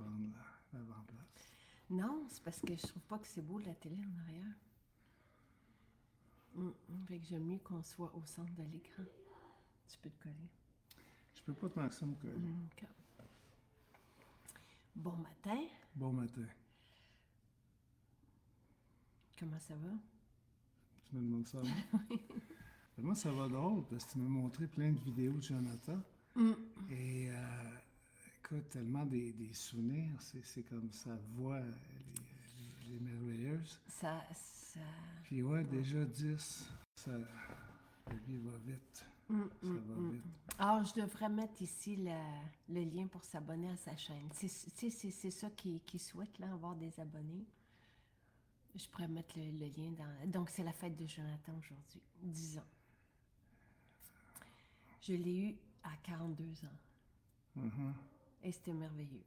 prendre l'avant-place. Non, c'est parce que je trouve pas que c'est beau la télé en arrière. Fait que j'aime mieux qu'on soit au centre de l'écran. Tu peux te coller. Je peux pas tant que ça me coller. OK. Bon matin. Bon matin. Comment ça va? Tu me demandes ça? Moi, ça va drôle parce que tu m'as montré plein de vidéos de Jonathan. Et écoute, tellement des souvenirs. C'est comme sa voix, elle est merveilleuse. Ça... Puis ouais, déjà 10. La vie va vite. Ça va vite. Alors, je devrais mettre ici le lien pour s'abonner à sa chaîne. C'est ça qui souhaite, là, avoir des abonnés. Je pourrais mettre le lien dans... Donc, c'est la fête de Jonathan aujourd'hui, 10 ans. Je l'ai eu à 42 ans. Et c'était merveilleux.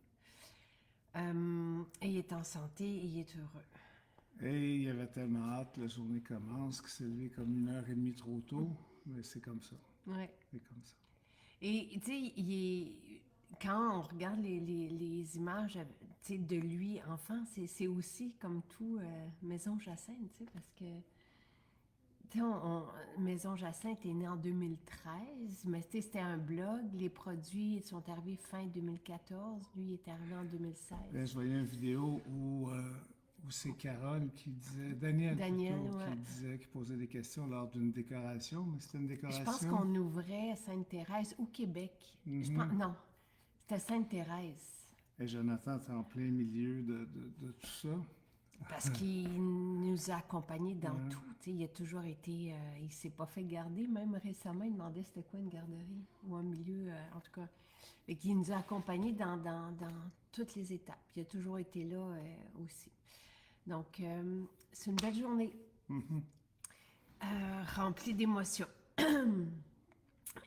Et il est en santé et il est heureux. Et il avait tellement hâte, la journée commence, qu'il s'est levé comme 1h30 trop tôt. Mais c'est comme ça. Oui. C'est comme ça. Et, tu sais, quand on regarde les images de lui enfant, c'est aussi comme tout Maison Jacinthe, tu sais, parce que Maison Jacinthe est née en 2013, mais c'était un blog. Les produits sont arrivés fin 2014. Lui, il est arrivé en 2016. Là, je voyais une vidéo où c'est Carole qui disait, Daniel plutôt, ouais. qui disait, qui posait des questions lors d'une décoration, mais c'était une décoration. Je pense qu'on ouvrait Sainte-Thérèse ou Québec. Je pense, non, c'était Sainte-Thérèse. Et Jonathan était en plein milieu de tout ça. Parce qu'il nous a accompagnés dans tout. Il a toujours été... il s'est pas fait garder. Même récemment, il demandait c'était quoi une garderie ou un milieu, en tout cas. Et qu'il nous a accompagnés dans toutes les étapes. Il a toujours été là aussi. Donc, c'est une belle journée. Remplie d'émotions.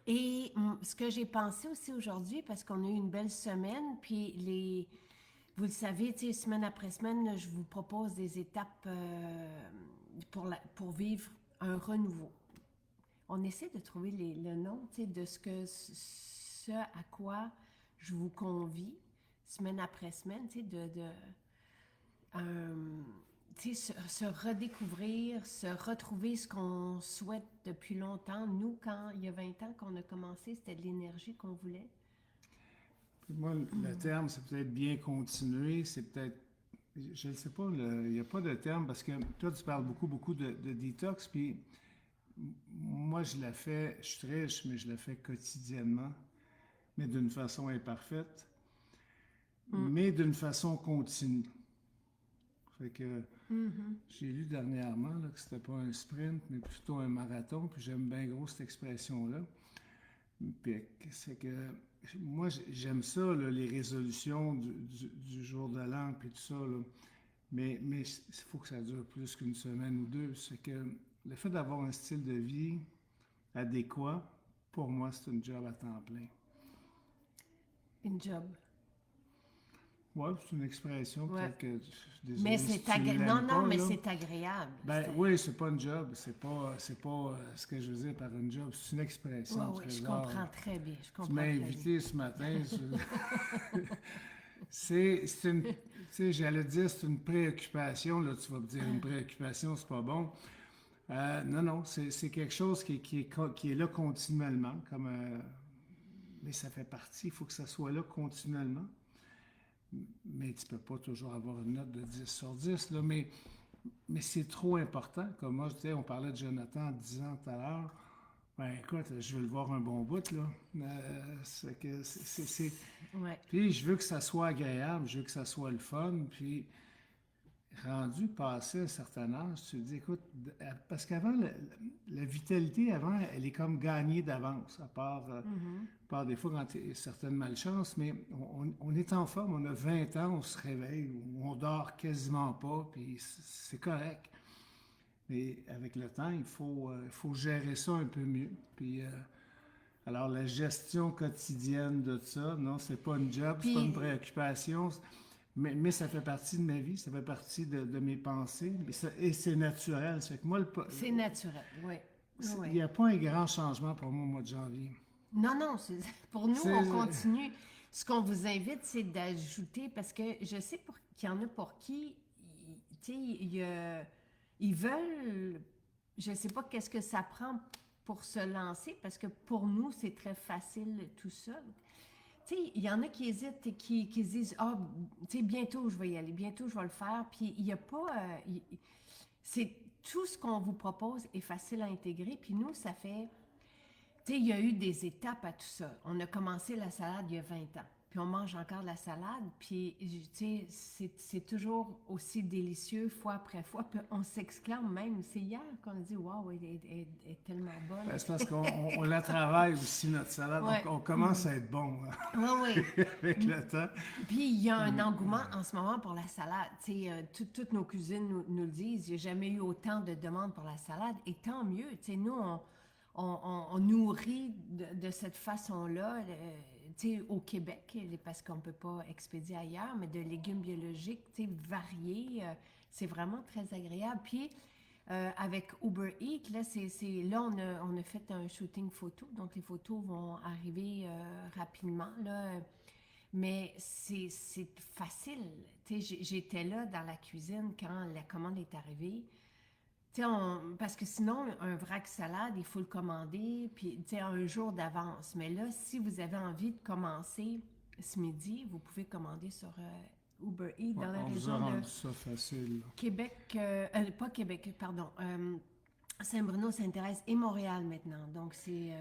Et ce que j'ai pensé aussi aujourd'hui, parce qu'on a eu une belle semaine, puis vous le savez, semaine après semaine, je vous propose des étapes pour vivre un renouveau. On essaie de trouver le nom de ce à quoi je vous convie, semaine après semaine, se redécouvrir, se retrouver ce qu'on souhaite depuis longtemps. Nous, quand il y a 20 ans qu'on a commencé, c'était de l'énergie qu'on voulait. Moi, le terme, c'est peut-être bien continuer, c'est peut-être, je ne sais pas, il n'y a pas de terme, parce que toi, tu parles beaucoup de détox, puis moi, je la fais, je suis riche, mais je la fais quotidiennement, mais d'une façon imparfaite, mais d'une façon continue. Fait que j'ai lu dernièrement là, que c'était pas un sprint, mais plutôt un marathon, puis j'aime bien gros cette expression-là. Puis c'est que moi, j'aime ça, là, les résolutions du jour de l'an, puis tout ça, là. Mais il faut que ça dure plus qu'une semaine ou deux. C'est que le fait d'avoir un style de vie adéquat, pour moi, c'est une job à temps plein. Une job. Oui, c'est une expression, peut-être que... Désolé, mais c'est agréable. Non, mais c'est agréable. Ben oui, c'est pas une job. C'est pas ce que je veux dire par une job. C'est une expression. Oui, je comprends très bien. Tu m'as invité ce matin. C'est une... Tu sais, j'allais dire, c'est une préoccupation. Là, tu vas me dire, une préoccupation, c'est pas bon. Non, c'est quelque chose qui est là continuellement. Mais ça fait partie. Il faut que ça soit là continuellement. Mais tu ne peux pas toujours avoir une note de 10 sur 10, là, mais c'est trop important. Comme moi, je disais, on parlait de Jonathan 10 ans tout à l'heure. Ben écoute, je veux le voir un bon bout, là. Ouais. Puis je veux que ça soit agréable, je veux que ça soit le fun, puis rendu passé un certain âge, tu te dis, écoute, parce qu'avant, la vitalité, avant, elle est comme gagnée d'avance, à part des fois quand il y a certaines malchances, mais on est en forme, on a 20 ans, on se réveille, on dort quasiment pas, puis c'est correct. Mais avec le temps, il faut gérer ça un peu mieux. Puis, alors, la gestion quotidienne de ça, non, c'est pas une job, c'est pas une préoccupation. Mais ça fait partie de ma vie, ça fait partie de mes pensées, et c'est naturel. C'est que moi, c'est naturel, oui. Il n'y a pas un grand changement pour moi au mois de janvier. Non, pour nous, on continue. Ce qu'on vous invite, c'est d'ajouter, parce que je sais qu'il y en a pour qui, tu sais, ils veulent, je ne sais pas qu'est-ce que ça prend pour se lancer, parce que pour nous, c'est très facile tout seul. Tu sais, il y en a qui hésitent et qui se disent, ah, tu sais, bientôt je vais y aller, bientôt je vais le faire, puis il n'y a pas, c'est tout ce qu'on vous propose est facile à intégrer, puis nous, ça fait. Tu sais, il y a eu des étapes à tout ça. On a commencé la salade il y a 20 ans. Puis on mange encore de la salade. Puis, tu sais, c'est toujours aussi délicieux, fois après fois. Puis on s'exclame même. C'est hier qu'on a dit, waouh, elle est tellement bonne. Ben, c'est parce qu'on la travaille aussi, notre salade. Ouais. On commence à être bon Oui, oui. avec le temps. Puis il y a un engouement en ce moment pour la salade. Tu sais, toutes nos cuisines nous le disent. Il n'y a jamais eu autant de demandes pour la salade. Et tant mieux. Tu sais, nous, on nourrit de cette façon-là, tu sais, au Québec, parce qu'on ne peut pas expédier ailleurs, mais de légumes biologiques, tu sais, variés, c'est vraiment très agréable. Puis, avec Uber Eats, là, là on a fait un shooting photo, donc les photos vont arriver rapidement, là. Mais c'est facile. Tu sais, j'étais là dans la cuisine quand la commande est arrivée. Tu sais, parce que sinon, un vrac salade, il faut le commander, puis tu sais, un jour d'avance. Mais là, si vous avez envie de commencer ce midi, vous pouvez commander sur Uber Eats Ouais, dans la on vous a région de rendu ça facile. Québec, pas Québec, pardon, Saint-Bruno, Sainte-Thérèse et Montréal maintenant. Donc, c'est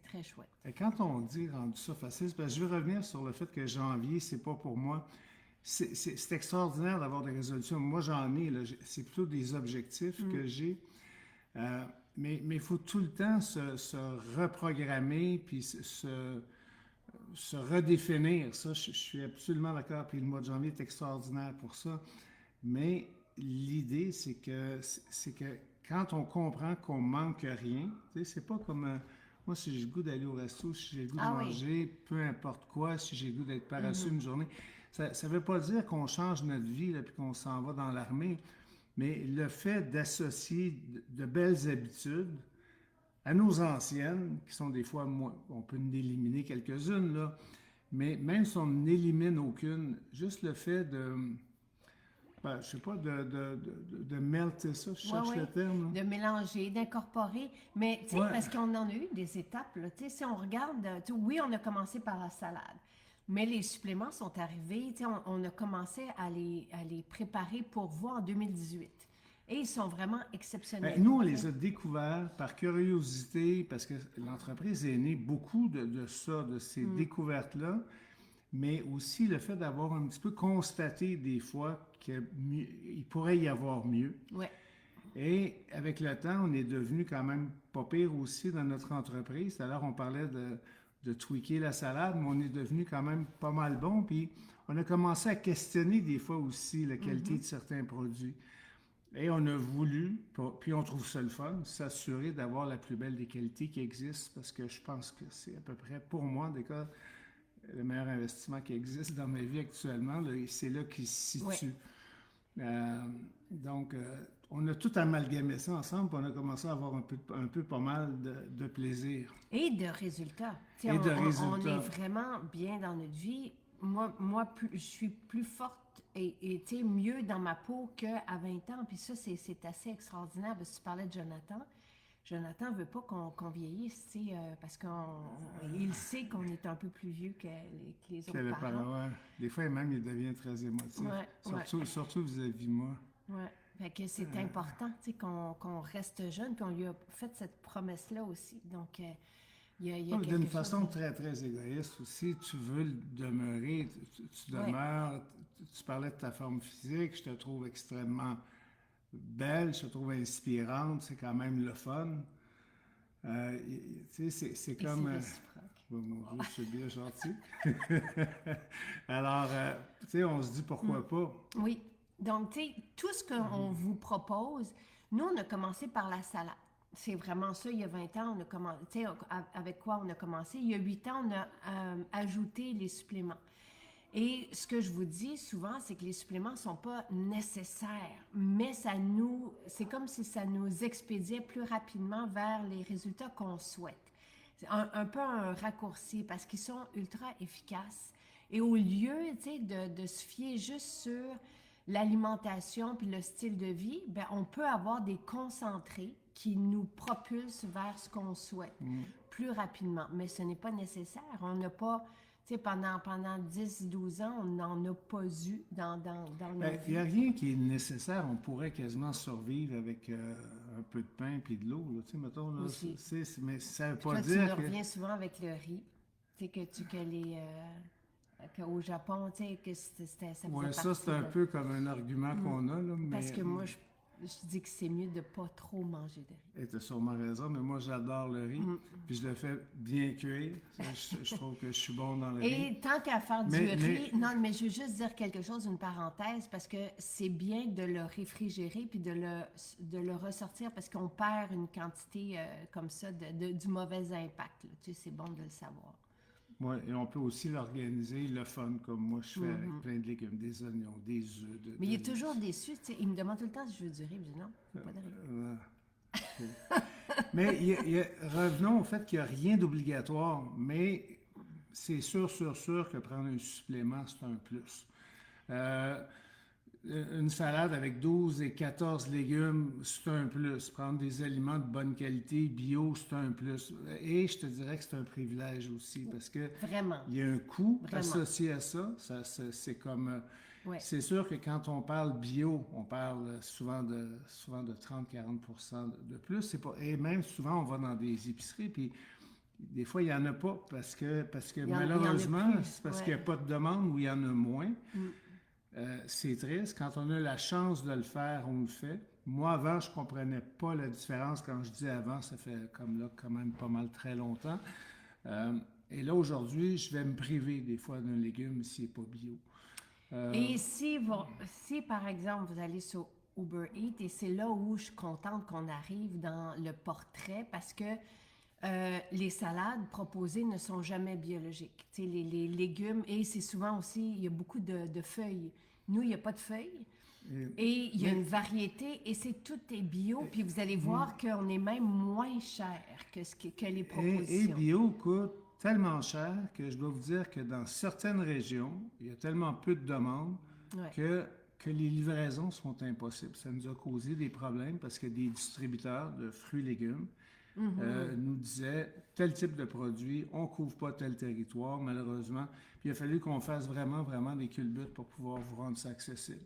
très chouette. Et quand on dit rendu ça facile, parce que je veux revenir sur le fait que janvier, c'est pas pour moi. C'est extraordinaire d'avoir des résolutions. Moi, j'en ai, là, c'est plutôt des objectifs que j'ai. Mais il faut tout le temps se reprogrammer puis se redéfinir. Ça, je suis absolument d'accord. Puis le mois de janvier est extraordinaire pour ça. Mais l'idée, c'est que quand on comprend qu'on manque rien, tu sais, c'est pas comme moi, si j'ai le goût d'aller au resto, si j'ai le goût de Ah oui. manger, peu importe quoi, si j'ai le goût d'être paresseux une journée, ça ne veut pas dire qu'on change notre vie et qu'on s'en va dans l'armée, mais le fait d'associer de belles habitudes à nos anciennes, qui sont des fois moins, on peut en éliminer quelques-unes, là, mais même si on n'élimine aucune, juste le fait de, ben, je sais pas, de melter ça, je Oui, cherche oui. le terme. Là. De mélanger, d'incorporer. Mais, tu sais, Ouais. parce qu'on en a eu des étapes, là. Tu sais, si on regarde, tu sais, oui, on a commencé par la salade. Mais les suppléments sont arrivés, tu sais, on a commencé à les préparer pour vous en 2018. Et ils sont vraiment exceptionnels. Ben, nous, on les a découverts par curiosité, parce que l'entreprise est née beaucoup de ça, de ces découvertes-là, mais aussi le fait d'avoir un petit peu constaté des fois qu'il pourrait y avoir mieux. Ouais. Et avec le temps, on est devenu quand même pas pire aussi dans notre entreprise. Alors, on parlait de tweaker la salade, mais on est devenu quand même pas mal bon. Puis, on a commencé à questionner des fois aussi la qualité de certains produits. Et on a voulu, puis on trouve ça le fun, s'assurer d'avoir la plus belle des qualités qui existent, parce que je pense que c'est à peu près, pour moi, en tout cas, le meilleur investissement qui existe dans ma vie actuellement, là, c'est là qu'il se Ouais. situe. Donc, on a tout amalgamé ça ensemble, puis on a commencé à avoir un peu pas mal de plaisir. Et de résultats. Tu sais, Et de on résultats. est vraiment bien dans notre vie. Moi je suis plus forte et tu sais, mieux dans ma peau qu'à 20 ans. Puis ça, c'est assez extraordinaire. Parce que tu parlais de Jonathan. Jonathan veut pas qu'on vieillisse, tu sais, parce qu'il sait qu'on est un peu plus vieux que les autres Quel parents. ouais. Des fois, même, il devient très émotif. Ouais. Surtout vis-à-vis de moi. Ouais. Fait que c'est important, tu sais, qu'on reste jeune. Puis on lui a fait cette promesse-là aussi. Donc, il y a quelque D'une chose. façon très, très égoïste aussi, tu veux le demeurer, tu demeures, tu parlais de ta forme physique, je te trouve extrêmement belle, je te trouve inspirante, c'est quand même le fun. Tu sais, c'est Et comme... c'est réciproque. Bon, mon Dieu, c'est bien gentil. Alors, tu sais, on se dit pourquoi pas. Oui. Donc, tu sais, tout ce qu'on vous propose, nous, on a commencé par la salade. C'est vraiment ça, il y a 20 ans, on a commencé, tu sais, avec quoi on a commencé? Il y a 8 ans, on a ajouté les suppléments. Et ce que je vous dis souvent, c'est que les suppléments ne sont pas nécessaires, mais c'est comme si ça nous expédiait plus rapidement vers les résultats qu'on souhaite. C'est un peu un raccourci parce qu'ils sont ultra efficaces. Et au lieu, tu sais, de se fier juste sur l'alimentation puis le style de vie, ben, on peut avoir des concentrés qui nous propulsent vers ce qu'on souhaite plus rapidement. Mais ce n'est pas nécessaire. On n'a pas, tu sais, pendant 10-12 ans, on n'en a pas eu dans nos Il n'y a vies. rien qui est nécessaire. On pourrait quasiment survivre avec un peu de pain puis de l'eau, là. Tu sais, mettons, là, Aussi. mais ça ne veut pas Toi, tu dire me que... reviens souvent avec le riz. Tu sais, qu'au Japon, tu sais, que ça faisait Ouais, ça, c'est partie un de... peu comme un argument qu'on a, là, Parce mais que moi, je dis que c'est mieux de pas trop manger de riz. tu as sûrement raison, mais moi, j'adore le riz, puis je le fais bien cuire. Je trouve que je suis bon dans le riz. Et tant qu'à faire du Mais- riz, non, mais je veux juste dire quelque chose, une parenthèse, parce que c'est bien de le réfrigérer puis de le ressortir parce qu'on perd une quantité comme ça du mauvais impact, là. Tu sais, c'est bon de le savoir. Ouais, et on peut aussi l'organiser le fun, comme moi je fais avec plein de légumes, des oignons, des œufs. Mais il est toujours déçu, tu sais, il me demande tout le temps si je veux du riz, je dis non, je veux pas de riz. Mais revenons au fait qu'il n'y a rien d'obligatoire, mais c'est sûr que prendre un supplément, c'est un plus. Euh, une salade avec 12 et 14 légumes, c'est un plus. Prendre des aliments de bonne qualité, bio, c'est un plus. Et je te dirais que c'est un privilège aussi, parce que Vraiment, il y a un coût vraiment. associé à ça. C'est comme... Ouais. C'est sûr que quand on parle bio, on parle souvent de 30-40% de plus. C'est pas, et même souvent, on va dans des épiceries, puis des fois, il n'y en a pas parce que Il y en a malheureusement, plus, c'est parce ouais. qu'il n'y a pas de demande ou il y en a moins. C'est triste. Quand on a la chance de le faire, on le fait. Moi, avant, je ne comprenais pas la différence. Quand je dis avant, ça fait comme là quand même pas mal très longtemps. Et là, aujourd'hui, je vais me priver des fois d'un légume s'il n'est pas bio. Et si, par exemple, vous allez sur Uber Eats, et c'est là où je suis contente qu'on arrive dans le portrait parce que les salades proposées ne sont jamais biologiques. Tu sais, les légumes, et c'est souvent aussi, il y a beaucoup de feuilles. Nous, il n'y a pas de feuilles. Et il y a une variété, et tout est bio, puis vous allez voir qu'on est même moins cher que les Et propositions. bio coûte tellement cher que je dois vous dire que dans certaines régions, il y a tellement peu de demandes Ouais. que les livraisons sont impossibles. Ça nous a causé des problèmes parce que des distributeurs de fruits et légumes nous disaient tel type de produit, on ne couvre pas tel territoire, malheureusement. Puis il a fallu qu'on fasse vraiment, vraiment des culbutes pour pouvoir vous rendre ça accessible.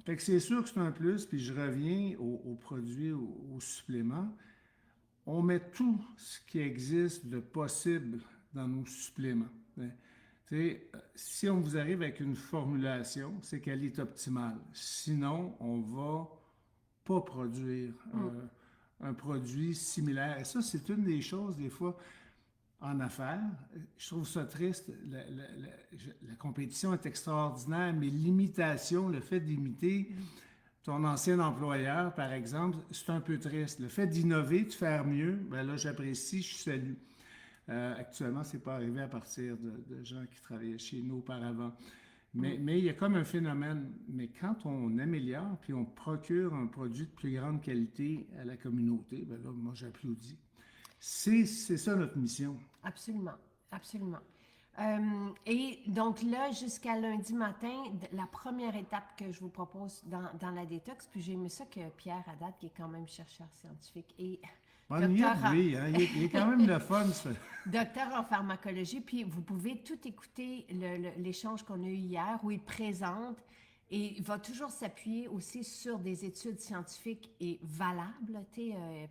Fait que c'est sûr que c'est un plus, puis je reviens aux produits, aux suppléments. On met tout ce qui existe de possible dans nos suppléments. Si on vous arrive avec une formulation, c'est qu'elle est optimale. Sinon, on ne va pas produire un produit similaire. Et ça, c'est une des choses, des fois, en affaires. Je trouve ça triste. La compétition est extraordinaire, mais l'imitation, le fait d'imiter ton ancien employeur, par exemple, c'est un peu triste. Le fait d'innover, de faire mieux, ben là, j'apprécie, je salue. Actuellement, ce n'est pas arrivé à partir de gens qui travaillaient chez nous auparavant. Mais il y a comme un phénomène. Mais quand on améliore, puis on procure un produit de plus grande qualité à la communauté, ben là, moi, j'applaudis. C'est ça notre mission. Absolument, absolument. Et donc là, jusqu'à lundi matin, la première étape que je vous propose dans la détox, puis j'ai aimé ça que Pierre Haddad, qui est quand même chercheur scientifique et Lui, hein? Il est quand même le fun, ça. docteur en pharmacologie, puis vous pouvez tout écouter l'échange qu'on a eu hier où il présente et il va toujours s'appuyer aussi sur des études scientifiques et valables,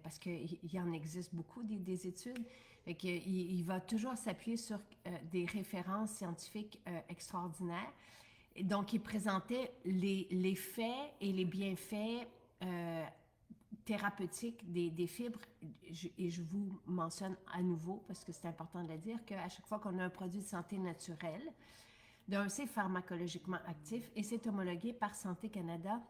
parce qu'il y en existe beaucoup des études. Fait que, il va toujours s'appuyer sur des références scientifiques extraordinaires. Et donc, il présentait les faits et les bienfaits thérapeutiques des fibres. Et je vous mentionne à nouveau, parce que c'est important de le dire, qu'à chaque fois qu'on a un produit de santé naturelle, c'est pharmacologiquement actif et c'est homologué par Santé Canada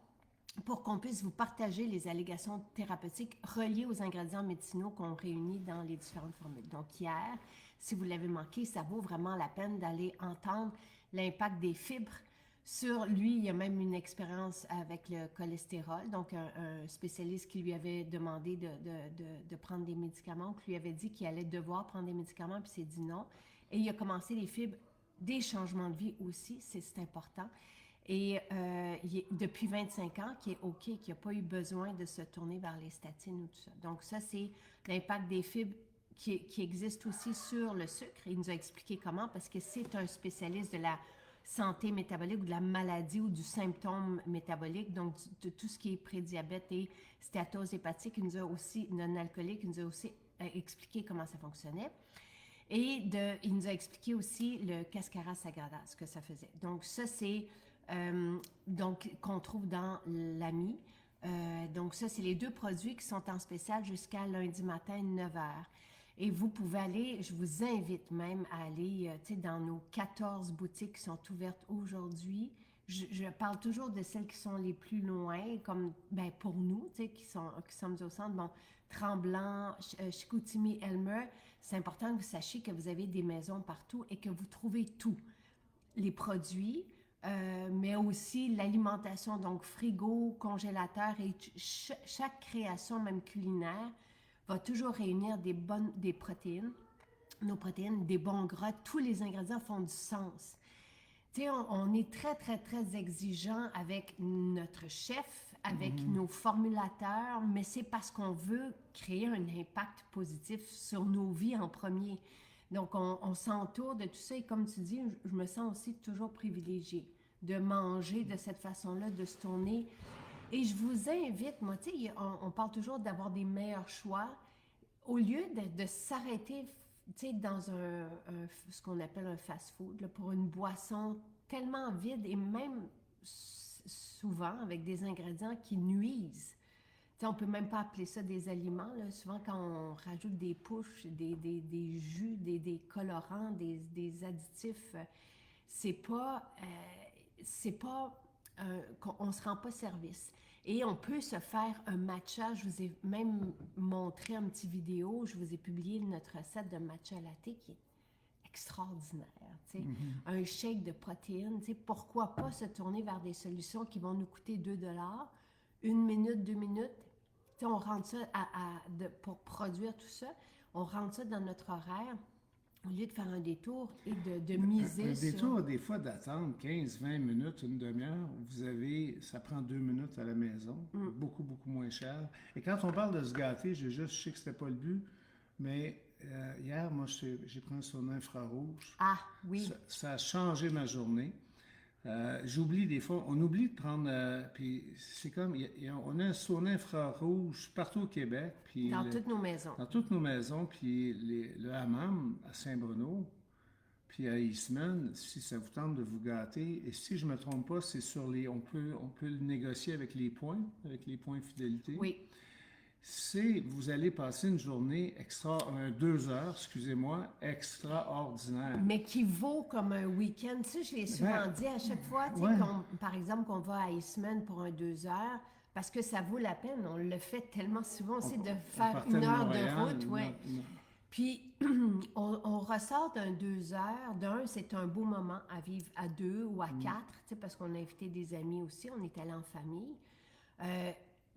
pour qu'on puisse vous partager les allégations thérapeutiques reliées aux ingrédients médicinaux qu'on réunit dans les différentes formules. Donc hier, si vous l'avez manqué, ça vaut vraiment la peine d'aller entendre l'impact des fibres Sur lui, il y a même une expérience avec le cholestérol, donc un spécialiste qui lui avait demandé de prendre des médicaments, qui lui avait dit qu'il allait devoir prendre des médicaments, puis s'est dit non. Et il a commencé les fibres, des changements de vie aussi, c'est important. Et depuis 25 ans, qui est OK, qui n'a pas eu besoin de se tourner vers les statines ou tout ça. Donc ça, c'est l'impact des fibres qui existe aussi sur le sucre. Il nous a expliqué comment, parce que c'est un spécialiste de la santé métabolique ou de la maladie ou du symptôme métabolique, donc de tout ce qui est prédiabète et stéatose hépatique, il nous a aussi, non-alcoolique, il nous a aussi expliqué comment ça fonctionnait. Et il nous a expliqué aussi le cascara sagrada, ce que ça faisait. Donc ça, c'est donc qu'on trouve dans l'AMI. Donc ça, c'est les 2 produits qui sont en spécial jusqu'à lundi matin, 9h. Et vous pouvez aller, je vous invite même à aller dans nos 14 boutiques qui sont ouvertes aujourd'hui. Je parle toujours de celles qui sont les plus loin, comme pour nous, qui sommes au centre. Bon, Tremblant, Chicoutimi, Elmer, c'est important que vous sachiez que vous avez des maisons partout et que vous trouvez tout. Les produits, mais aussi l'alimentation, donc frigo, congélateur et chaque création, même culinaire, va toujours réunir des protéines, nos protéines, des bons gras. Tous les ingrédients font du sens. Tu sais, on est très, très, très exigeant avec notre chef, avec nos formulateurs, mais c'est parce qu'on veut créer un impact positif sur nos vies en premier. Donc, on s'entoure de tout ça et comme tu dis, je me sens aussi toujours privilégiée de manger de cette façon-là, de se tourner. Et je vous invite, moi, tu sais, on parle toujours d'avoir des meilleurs choix. Au lieu de s'arrêter, tu sais, dans ce qu'on appelle un fast-food, pour une boisson tellement vide et même souvent avec des ingrédients qui nuisent. Tu sais, on peut même pas appeler ça des aliments. Là. Souvent, quand on rajoute des pushs, des jus, des colorants, des additifs, c'est pas on se rend pas service. Et on peut se faire un matcha. Je vous ai même montré un petit vidéo. Je vous ai publié notre recette de matcha latte qui est extraordinaire. Tu sais. Un shake de protéines. Tu sais, pourquoi pas se tourner vers des solutions qui vont nous coûter 2$, 1 minute, 2 minutes. Tu sais, on rentre ça pour produire tout ça. On rentre ça dans notre horaire. Au lieu de faire un détour et de miser sur... Un détour, des fois, d'attendre 15-20 minutes, une demi-heure, ça prend 2 minutes à la maison, beaucoup, beaucoup moins cher. Et quand on parle de se gâter, je sais que c'était pas le but, mais hier, moi, j'ai pris un sauna infrarouge. Ah, oui. Ça a changé ma journée. J'oublie des fois, on oublie de prendre, puis c'est comme, on a un sauna infrarouge partout au Québec. Puis dans toutes nos maisons. Dans toutes nos maisons, puis le hammam à Saint-Bruno, puis à Eastman, si ça vous tente de vous gâter, et si je ne me trompe pas, c'est on peut le négocier avec les points fidélité. Oui. Vous allez passer une journée 2 heures, excusez-moi, extraordinaire. Mais qui vaut comme un week-end. Tu sais, je l'ai souvent dit à chaque fois, tu sais, par exemple, qu'on va à Eastman pour un 2 heures, parce que ça vaut la peine. On le fait tellement souvent aussi de faire 1 heure de route. Ouais. Puis, on ressort d'un 2 heures. C'est un beau moment à vivre à 2 ou à 4, tu sais, parce qu'on a invité des amis aussi. On est allé en famille.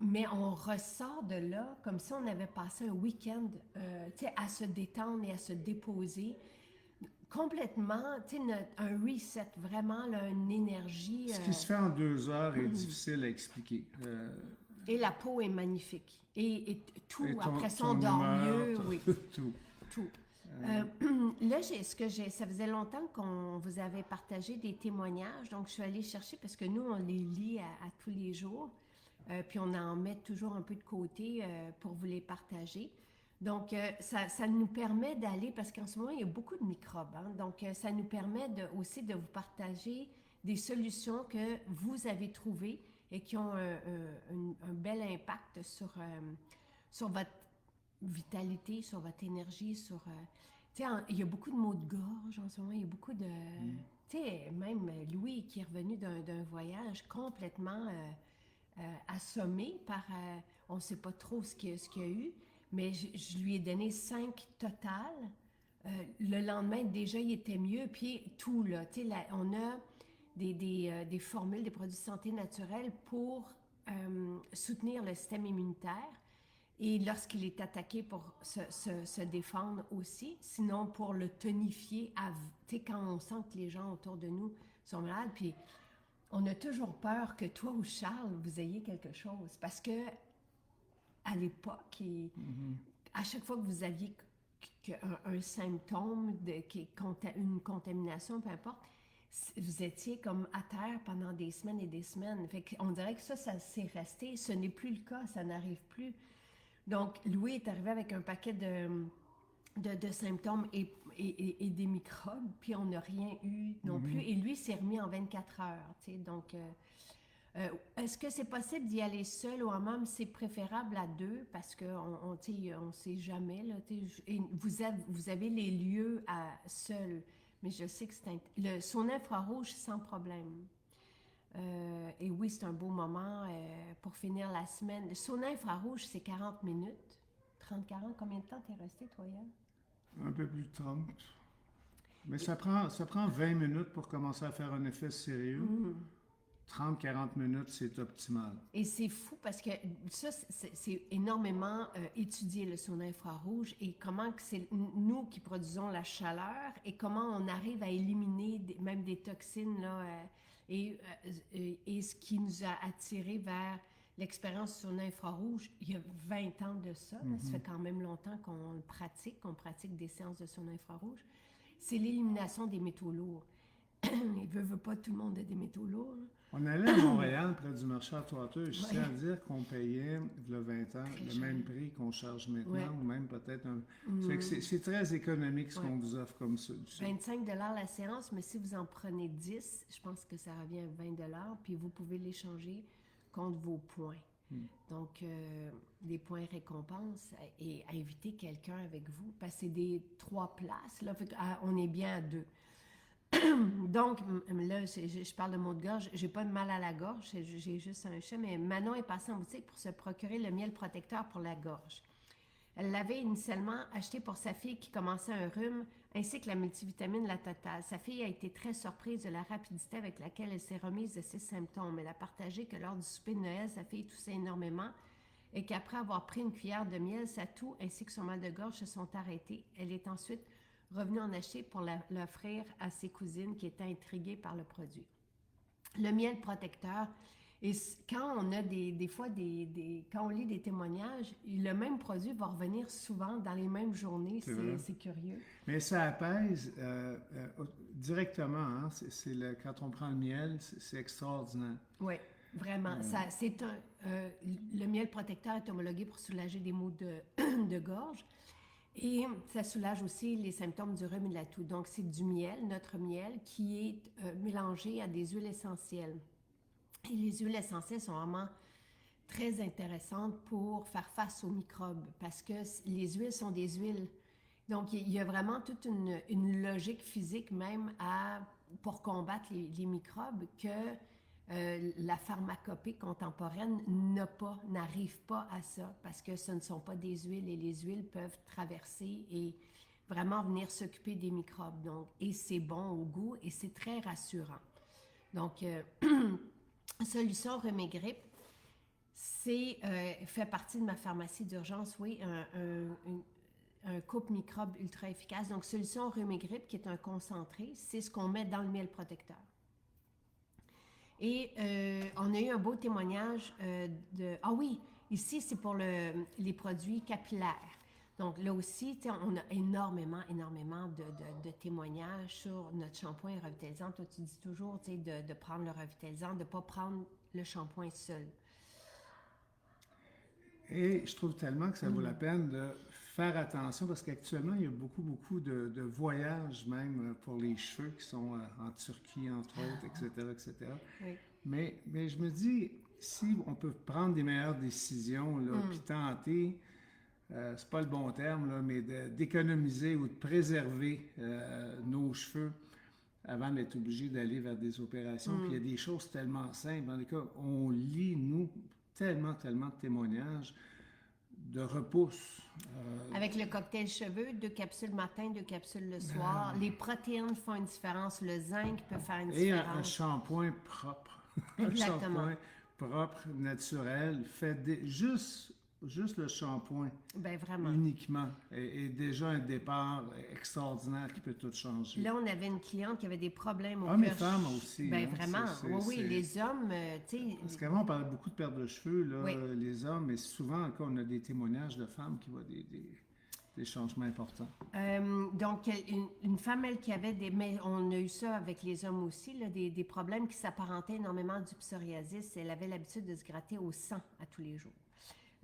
Mais on ressort de là comme si on avait passé un week-end à se détendre et à se déposer. Complètement, un reset, vraiment, là, une énergie. Ce qui se fait en 2 heures est difficile à expliquer. Et la peau est magnifique. Et tout, après ça, on dort mieux. Oui. Tout. Là, ça faisait longtemps qu'on vous avait partagé des témoignages, donc je suis allée chercher parce que nous, on les lit à tous les jours. Puis on en met toujours un peu de côté pour vous les partager. Donc, ça nous permet d'aller, parce qu'en ce moment, il y a beaucoup de microbes. Hein, donc, ça nous permet aussi de vous partager des solutions que vous avez trouvées et qui ont un bel impact sur votre vitalité, sur votre énergie, sur... il y a beaucoup de maux de gorge en ce moment, il y a beaucoup de... Tu sais, même Louis qui est revenu d'un voyage complètement... assommé par, on ne sait pas trop ce qu'il y a eu, mais je lui ai donné 5 totales. Le lendemain, déjà, il était mieux. Puis tout, là, on a des formules, des produits de santé naturels pour soutenir le système immunitaire et lorsqu'il est attaqué pour se défendre aussi, sinon pour le tonifier, tu sais, quand on sent que les gens autour de nous sont malades, puis on a toujours peur que toi ou Charles, vous ayez quelque chose, parce que à l'époque, à chaque fois que vous aviez un symptôme, une contamination, peu importe, vous étiez comme à terre pendant des semaines et des semaines. Fait qu'on dirait que ça s'est resté. Ce n'est plus le cas, ça n'arrive plus. Donc, Louis est arrivé avec un paquet de symptômes et des microbes, puis on n'a rien eu non plus. Et lui s'est remis en 24 heures, tu sais. Donc, est-ce que c'est possible d'y aller seul ou en même? C'est préférable à deux parce qu'on ne sait jamais. Là, et vous avez les lieux seul, mais je sais que le sauna infrarouge sans problème. Et oui, c'est un beau moment pour finir la semaine. Le sauna infrarouge, c'est 40 minutes. 30-40, combien de temps t'es resté, toi, hier? Un peu plus de 30. Mais ça prend 20 minutes pour commencer à faire un effet sérieux. 30-40 minutes, c'est optimal. Et c'est fou parce que ça, c'est énormément étudié, le sauna infrarouge, et comment que c'est nous qui produisons la chaleur et comment on arrive à éliminer même des toxines, là, et ce qui nous a attiré vers l'expérience sauna infrarouge, il y a 20 ans de ça, là, ça fait quand même longtemps qu'on pratique des séances de sauna infrarouge, c'est l'élimination des métaux lourds. Il veut pas, tout le monde a des métaux lourds. On allait à Montréal, près du marché Atwater, je tiens à dire qu'on payait, il y a 20 ans, le même prix qu'on charge maintenant, ou même peut-être un... C'est très économique ce qu'on vous offre comme solution. 25 $ la séance, mais si vous en prenez 10, je pense que ça revient à 20 $, puis vous pouvez l'échanger contre vos points. Donc, des points récompenses et inviter quelqu'un avec vous, parce que c'est des 3 places, là, on est bien à 2. Donc, là, je parle de maux de gorge. J'ai pas de mal à la gorge, j'ai juste un chat, mais Manon est passée en boutique pour se procurer le miel protecteur pour la gorge. Elle l'avait initialement acheté pour sa fille qui commençait un rhume, ainsi que la multivitamine La Totale. Sa fille a été très surprise de la rapidité avec laquelle elle s'est remise de ses symptômes. Elle a partagé que lors du souper de Noël, sa fille toussait énormément et qu'après avoir pris une cuillère de miel, sa toux ainsi que son mal de gorge se sont arrêtés. Elle est ensuite revenue en acheter pour l'offrir à ses cousines qui étaient intriguées par le produit. Le miel protecteur, et quand on a des fois, quand on lit des témoignages, le même produit va revenir souvent dans les mêmes journées, c'est curieux. Mais ça apaise directement, hein? Quand on prend le miel, c'est extraordinaire. Oui, vraiment. Le miel protecteur est homologué pour soulager des maux de gorge. Et ça soulage aussi les symptômes du rhume et de la toux. Donc, c'est du miel, notre miel, qui est mélangé à des huiles essentielles. Et les huiles essentielles sont vraiment très intéressantes pour faire face aux microbes parce que les huiles sont des huiles. Donc, il y a vraiment toute une logique physique même pour combattre les microbes que la pharmacopée contemporaine n'arrive pas à ça parce que ce ne sont pas des huiles et les huiles peuvent traverser et vraiment venir s'occuper des microbes. Donc, et c'est bon au goût et c'est très rassurant. Donc, Solution Rhume et Grippe, fait partie de ma pharmacie d'urgence, oui, un coupe microbe ultra efficace. Donc, Solution Rhume et Grippe, qui est un concentré, c'est ce qu'on met dans le miel protecteur. Et on a eu un beau témoignage Ah oui, ici, c'est pour les produits capillaires. Donc là aussi, on a énormément de témoignages sur notre shampoing revitalisant. Toi, tu dis toujours de prendre le revitalisant, de ne pas prendre le shampoing seul. Et je trouve tellement que ça vaut la peine de faire attention parce qu'actuellement, il y a beaucoup de voyages même pour les cheveux qui sont en Turquie, entre autres, etc. Oui. Mais je me dis, si on peut prendre des meilleures décisions, là, puis tenter, c'est pas le bon terme, là, mais d'économiser ou de préserver nos cheveux avant d'être obligé d'aller vers des opérations. Puis il y a des choses tellement simples. Dans les cas, on lit, nous, tellement de témoignages de repousse. Avec le cocktail cheveux, 2 capsules le matin, 2 capsules le soir. Les protéines font une différence. Le zinc peut faire une Et un différence. shampoing propre. Un Exactement. shampoing propre, naturel, juste le shampoing Ben vraiment. uniquement est déjà un départ extraordinaire qui peut tout changer. Là, on avait une cliente qui avait des problèmes au Hommes et cœur. femmes aussi. Ben hein, vraiment. Oui, les hommes, tu sais. Parce qu'avant, on parlait beaucoup de perte de cheveux, là, Oui. les hommes, mais souvent, quand on a des témoignages de femmes qui voient des changements importants. Donc, une femme, elle, qui avait des... Mais on a eu ça avec les hommes aussi, là, des problèmes qui s'apparentaient énormément du psoriasis. Elle avait l'habitude de se gratter au sang à tous les jours.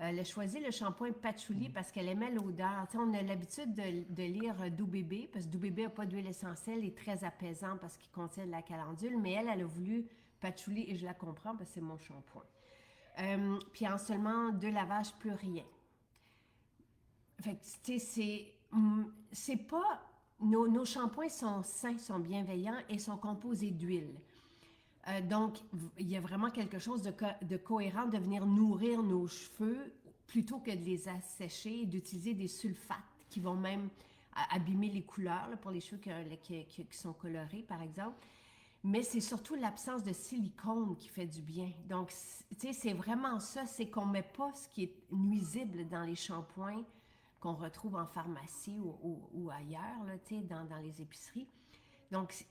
Elle a choisi le shampoing patchouli parce qu'elle aimait l'odeur. Tu sais, on a l'habitude de lire Doux Bébé, parce que Doux Bébé n'a pas d'huile essentielle, il est très apaisant parce qu'il contient de la calendule, mais elle a voulu patchouli et je la comprends parce que c'est mon shampoing. Puis en seulement 2 lavages, plus rien. Fait que, tu sais, c'est pas... Nos shampoings sont sains, sont bienveillants et sont composés d'huile. Donc, il y a vraiment quelque chose de cohérent de venir nourrir nos cheveux plutôt que de les assécher et d'utiliser des sulfates qui vont même abîmer les couleurs là, pour les cheveux qui sont colorés, par exemple. Mais c'est surtout l'absence de silicone qui fait du bien. Donc, tu sais, c'est vraiment ça, c'est qu'on ne met pas ce qui est nuisible dans les shampoings qu'on retrouve en pharmacie ou ailleurs, là, tu sais, dans les épiceries. Donc,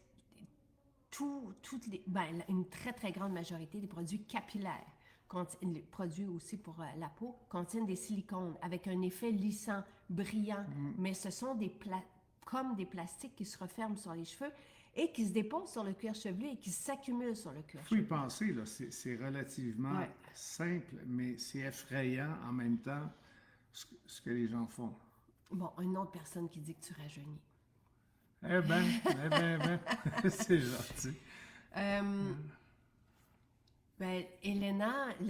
une très, très grande majorité des produits capillaires, les produits aussi pour la peau, contiennent des silicones avec un effet lissant, brillant, mais ce sont comme des plastiques qui se referment sur les cheveux et qui se déposent sur le cuir chevelu et qui s'accumulent sur le cuir Il faut y chevelu. penser, là, c'est relativement simple, mais c'est effrayant en même temps ce que les gens font. Bon, une autre personne qui dit que tu rajeunis. C'est gentil. Elena, tu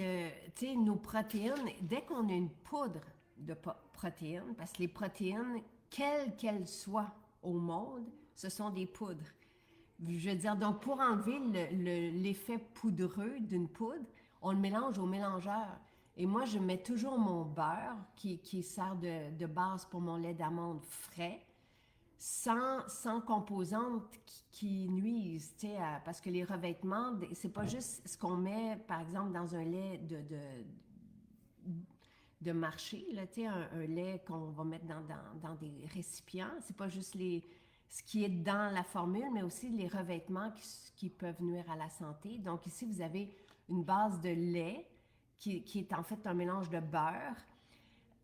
sais, nos protéines, dès qu'on a une poudre de protéines, parce que les protéines, quelles qu'elles soient au monde, ce sont des poudres. Je veux dire, donc pour enlever l'effet poudreux d'une poudre, on le mélange au mélangeur. Et moi, je mets toujours mon beurre qui sert de base pour mon lait d'amande frais, sans composantes qui nuisent, tu sais, parce que les revêtements, c'est pas juste ce qu'on met, par exemple, dans un lait de marché, là, tu sais, un lait qu'on va mettre dans des récipients. C'est pas juste ce qui est dans la formule, mais aussi les revêtements qui peuvent nuire à la santé. Donc ici, vous avez une base de lait qui est en fait un mélange de beurre.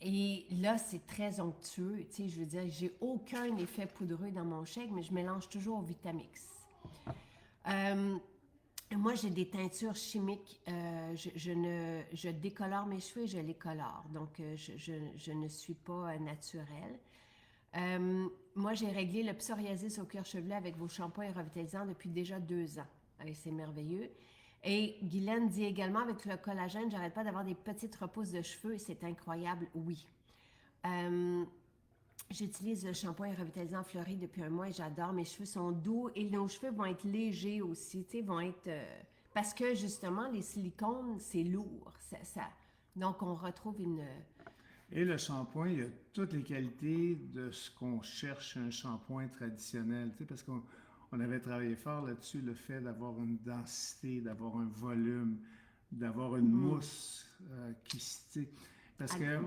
Et là, c'est très onctueux. Tu sais, je veux dire, j'ai aucun effet poudreux dans mon shake, mais je mélange toujours au Vitamix. Moi, j'ai des teintures chimiques. Je décolore mes cheveux et je les colore. Donc, je ne suis pas naturelle. Moi, j'ai réglé le psoriasis au cuir chevelu avec vos shampoings revitalisants depuis déjà 2 ans. Et c'est merveilleux. Et Guylaine dit également, avec le collagène, j'arrête pas d'avoir des petites repousses de cheveux et c'est incroyable, oui. J'utilise le shampoing revitalisant fleuri depuis 1 mois et j'adore. Mes cheveux sont doux et nos cheveux vont être légers aussi, tu sais, vont être... parce que justement, les silicones, c'est lourd. Donc, on retrouve une... Et le shampoing, il a toutes les qualités de ce qu'on cherche un shampoing traditionnel, tu sais, parce qu'on avait travaillé fort là-dessus, le fait d'avoir une densité, d'avoir un volume, d'avoir une mousse qui se... Parce que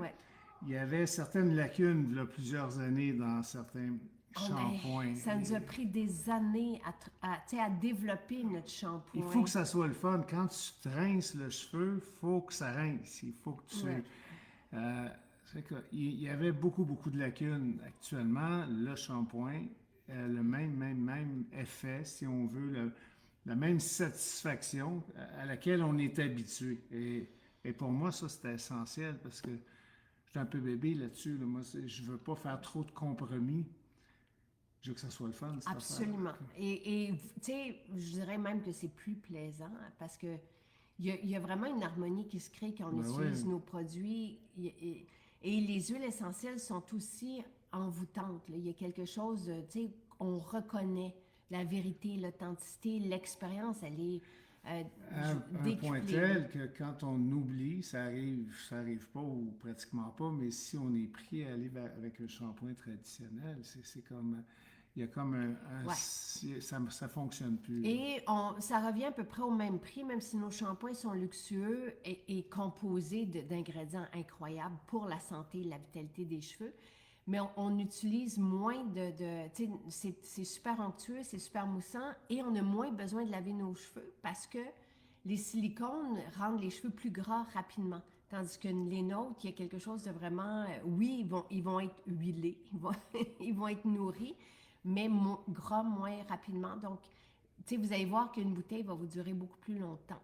il y avait certaines lacunes il y a plusieurs années dans certains shampoings. Ça nous a pris des années à développer notre shampoing. Il faut que ça soit le fun. Quand tu te rinces le cheveu, il faut que ça rince. Il faut que tu... il y avait beaucoup de lacunes. Actuellement, le shampoing le même effet, si on veut, la même satisfaction à laquelle on est habitué. Et pour moi, ça, c'était essentiel parce que je suis un peu bébé là-dessus. Là. Moi, je ne veux pas faire trop de compromis. Je veux que ça soit le fun. Absolument. Et tu sais, je dirais même que c'est plus plaisant parce que il y a vraiment une harmonie qui se crée quand on utilise nos produits. Et les huiles essentielles sont aussi envoûtantes. Là. Il y a quelque chose, tu sais, on reconnaît la vérité, l'authenticité, l'expérience, elle est À un point tel que quand on oublie, ça arrive pas ou pratiquement pas, mais si on est pris à aller avec un shampoing traditionnel, c'est comme, il y a comme Ouais. ça fonctionne plus, là. Et ça revient à peu près au même prix, même si nos shampoings sont luxueux et composés d'ingrédients incroyables pour la santé et la vitalité des cheveux. Mais on utilise moins tu sais, c'est super onctueux, c'est super moussant et on a moins besoin de laver nos cheveux parce que les silicones rendent les cheveux plus gras rapidement. Tandis que les nôtres, il y a quelque chose de vraiment... oui, ils vont être huilés, ils vont être nourris, mais gras moins rapidement. Donc, tu sais, vous allez voir qu'une bouteille va vous durer beaucoup plus longtemps.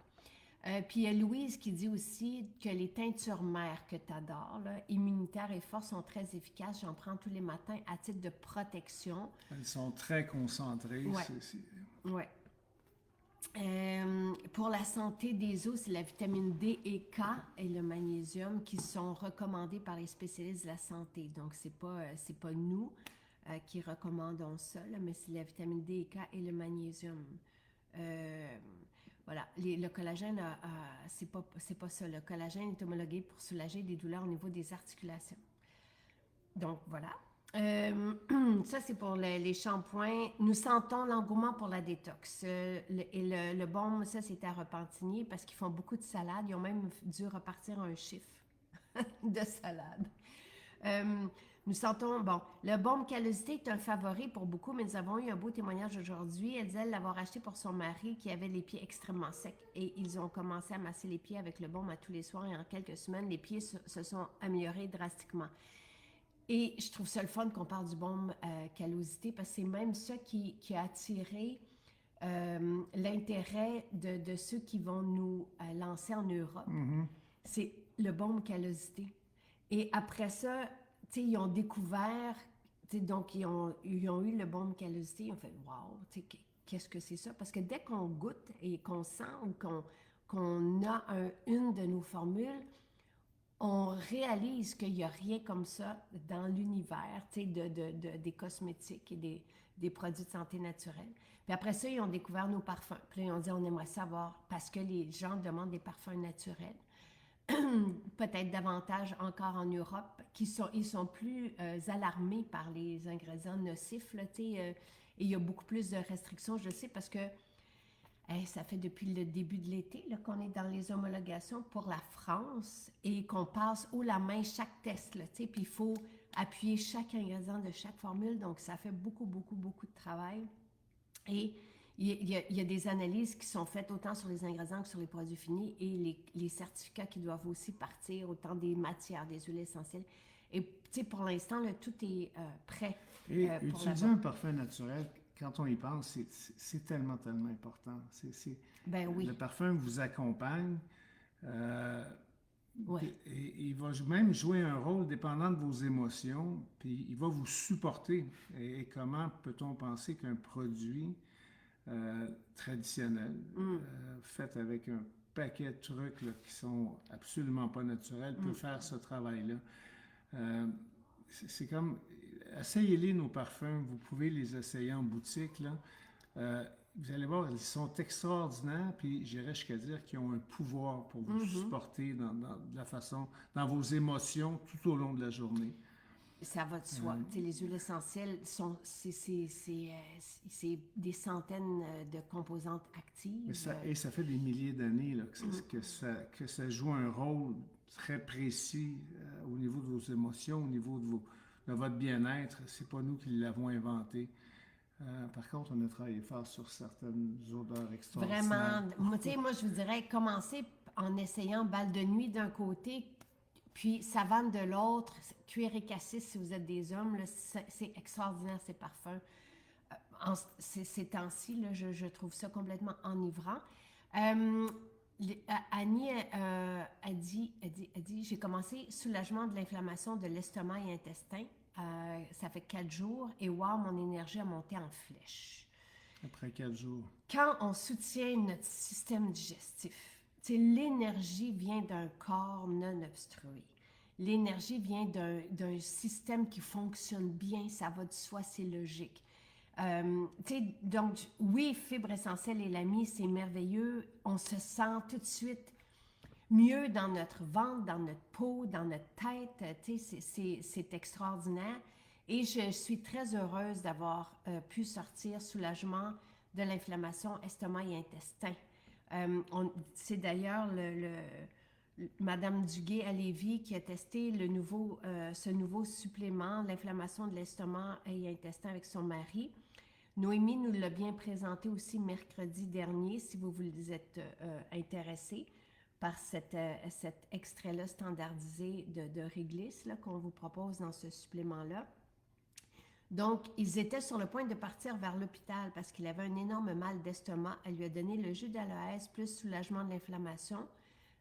Puis il y a Louise qui dit aussi que les teintures mères que tu adores, immunitaires et fortes, sont très efficaces. J'en prends tous les matins à titre de protection. Elles sont très concentrées. Ouais. Ouais. Pour la santé des os, c'est la vitamine D et K et le magnésium qui sont recommandés par les spécialistes de la santé. Donc, c'est pas nous qui recommandons ça, là, mais c'est la vitamine D et K et le magnésium. Voilà, le collagène, c'est pas ça. Le collagène est homologué pour soulager des douleurs au niveau des articulations. Donc, voilà. Ça, c'est pour les shampoings. Nous sentons l'engouement pour la détox. Le baume, ça, c'est à Repentigny parce qu'ils font beaucoup de salades. Ils ont même dû repartir un chiffre de salade. Nous sentons, bon, le baume Callosité est un favori pour beaucoup, mais nous avons eu un beau témoignage aujourd'hui. Elle disait l'avoir acheté pour son mari qui avait les pieds extrêmement secs et ils ont commencé à masser les pieds avec le baume à tous les soirs et en quelques semaines, les pieds se sont améliorés drastiquement. Et je trouve ça le fun qu'on parle du baume Callosité parce que c'est même ça qui a attiré l'intérêt de ceux qui vont nous lancer en Europe. Mm-hmm. C'est le baume Callosité. Et après ça, tu sais, ils ont découvert, donc ils ont eu le baume Callosité, ils ont fait « wow, qu'est-ce que c'est ça? » Parce que dès qu'on goûte et qu'on sent ou qu'on a une de nos formules, on réalise qu'il n'y a rien comme ça dans l'univers, tu sais, des cosmétiques et des produits de santé naturelle. Puis après ça, ils ont découvert nos parfums. Puis là, ils ont dit, on aimerait savoir, parce que les gens demandent des parfums naturels, peut-être davantage encore en Europe, ils sont plus alarmés par les ingrédients nocifs, là, tu sais, et il y a beaucoup plus de restrictions, je sais, parce que ça fait depuis le début de l'été là, qu'on est dans les homologations pour la France et qu'on passe haut la main chaque test, là, tu sais, puis il faut appuyer chaque ingrédient de chaque formule, donc ça fait beaucoup, beaucoup, beaucoup de travail. Et il y a des analyses qui sont faites autant sur les ingrédients que sur les produits finis et les certificats qui doivent aussi partir, autant des matières, des huiles essentielles. Et tu sais, pour l'instant, là, tout est prêt. Et utiliser un parfum naturel, quand on y pense, c'est tellement, tellement important. Ben oui. Le parfum vous accompagne. Ouais. Et il va même jouer un rôle dépendant de vos émotions, puis il va vous supporter. Et comment peut-on penser qu'un produit traditionnel, fait avec un paquet de trucs là, qui sont absolument pas naturels, peut faire ce travail-là? C'est comme, essayez-les nos parfums, vous pouvez les essayer en boutique, là. Vous allez voir, ils sont extraordinaires, puis j'irais jusqu'à dire qu'ils ont un pouvoir pour vous supporter de la façon, dans vos émotions tout au long de la journée. Ça va de soi. Les huiles essentielles, c'est des centaines de composantes actives. Et ça fait des milliers d'années là, que ça joue un rôle très précis au niveau de vos émotions, au niveau de votre bien-être. C'est pas nous qui l'avons inventé. Par contre, on a travaillé fort sur certaines odeurs extraordinaires. Vraiment. Moi, je vous dirais, commencer en essayant balle de nuit d'un côté, puis savane de l'autre, cuir et cassis si vous êtes des hommes, c'est extraordinaire ces parfums. Ces temps-ci, là, je trouve ça complètement enivrant. Annie a dit, j'ai commencé soulagement de l'inflammation de l'estomac et intestin. Ça fait 4 jours et wow, mon énergie a monté en flèche. Après 4 jours. Quand on soutient notre système digestif, l'énergie vient d'un corps non obstrué. L'énergie vient d'un système qui fonctionne bien, ça va de soi, c'est logique. Donc, oui, fibre essentielle et l'ami, c'est merveilleux. On se sent tout de suite mieux dans notre ventre, dans notre peau, dans notre tête. C'est extraordinaire. Et je suis très heureuse d'avoir pu sortir soulagement de l'inflammation estomac et intestin. C'est d'ailleurs Madame Duguay à Lévis qui a testé ce nouveau supplément, l'inflammation de l'estomac et intestin avec son mari. Noémie nous l'a bien présenté aussi mercredi dernier, si vous vous êtes intéressé par cet extrait-là standardisé de Réglisse qu'on vous propose dans ce supplément-là. Donc, ils étaient sur le point de partir vers l'hôpital parce qu'il avait un énorme mal d'estomac. Elle lui a donné le jus d'aloès plus soulagement de l'inflammation,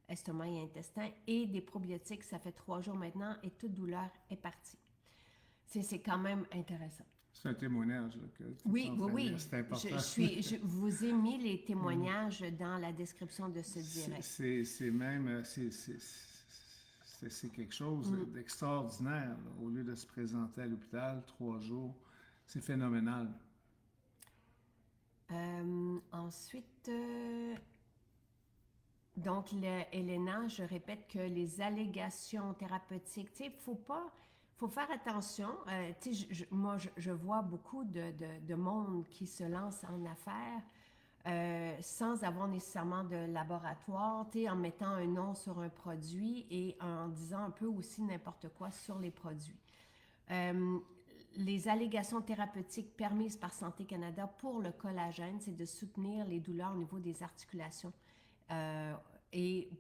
estomac et intestin, et des probiotiques. Ça fait 3 jours maintenant et toute douleur est partie. C'est quand même intéressant. C'est un témoignage là, que tu Oui, oui, oui. C'est important. Je vous ai mis les témoignages dans la description de ce direct. C'est même... C'est quelque chose d'extraordinaire. Là. Au lieu de se présenter à l'hôpital 3 jours, c'est phénoménal. Ensuite, donc, Elena, je répète que les allégations thérapeutiques, tu sais, faut faire attention. Moi, je vois beaucoup de monde qui se lance en affaires sans avoir nécessairement de laboratoire, en mettant un nom sur un produit et en disant un peu aussi n'importe quoi sur les produits. Les allégations thérapeutiques permises par Santé Canada pour le collagène, c'est de soutenir les douleurs au niveau des articulations et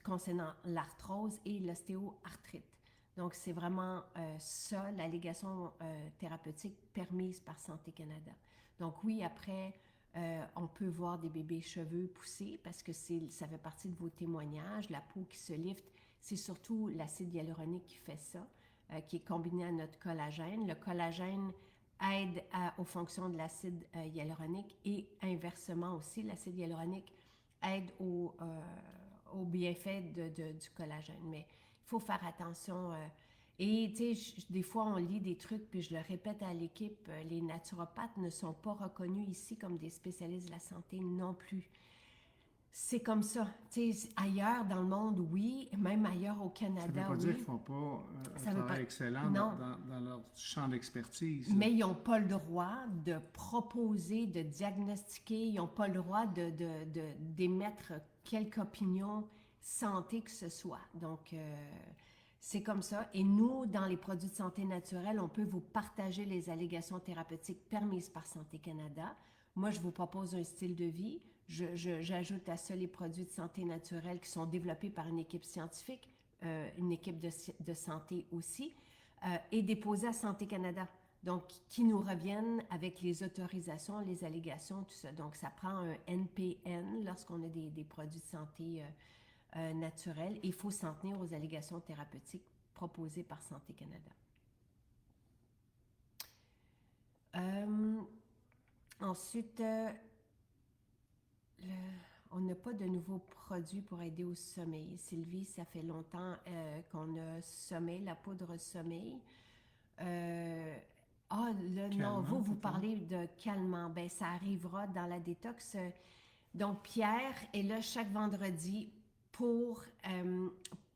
concernant l'arthrose et l'ostéoarthrite. Donc, c'est vraiment ça, l'allégation thérapeutique permise par Santé Canada. Donc, oui, après, on peut voir des bébés cheveux pousser parce que ça fait partie de vos témoignages. La peau qui se lifte, c'est surtout l'acide hyaluronique qui fait ça, qui est combiné à notre collagène. Le collagène aide aux fonctions de l'acide hyaluronique et inversement aussi, l'acide hyaluronique aide aux bienfaits du collagène. Mais il faut faire attention. Et tu sais, des fois, on lit des trucs, puis je le répète à l'équipe, les naturopathes ne sont pas reconnus ici comme des spécialistes de la santé non plus. C'est comme ça. Tu sais, ailleurs dans le monde, oui, même ailleurs au Canada, oui. Ça ne veut pas dire qu'ils ne font pas un travail excellent dans leur champ d'expertise. Mais ils n'ont pas le droit de proposer, de diagnostiquer, ils n'ont pas le droit d'émettre quelque opinion santé que ce soit. Donc, c'est comme ça. Et nous, dans les produits de santé naturelle, on peut vous partager les allégations thérapeutiques permises par Santé Canada. Moi, je vous propose un style de vie. J'ajoute à ça les produits de santé naturelle qui sont développés par une équipe scientifique, une équipe de santé aussi, et déposés à Santé Canada. Donc, qui nous reviennent avec les autorisations, les allégations, tout ça. Donc, ça prend un NPN lorsqu'on a des produits de santé naturels. Il faut s'en tenir aux allégations thérapeutiques proposées par Santé Canada. Ensuite, on n'a pas de nouveaux produits pour aider au sommeil. Sylvie, ça fait longtemps qu'on a sommeil, la poudre sommeil. Non, vous parlez de calmant. Ben, ça arrivera dans la détox. Donc, Pierre est là chaque vendredi pour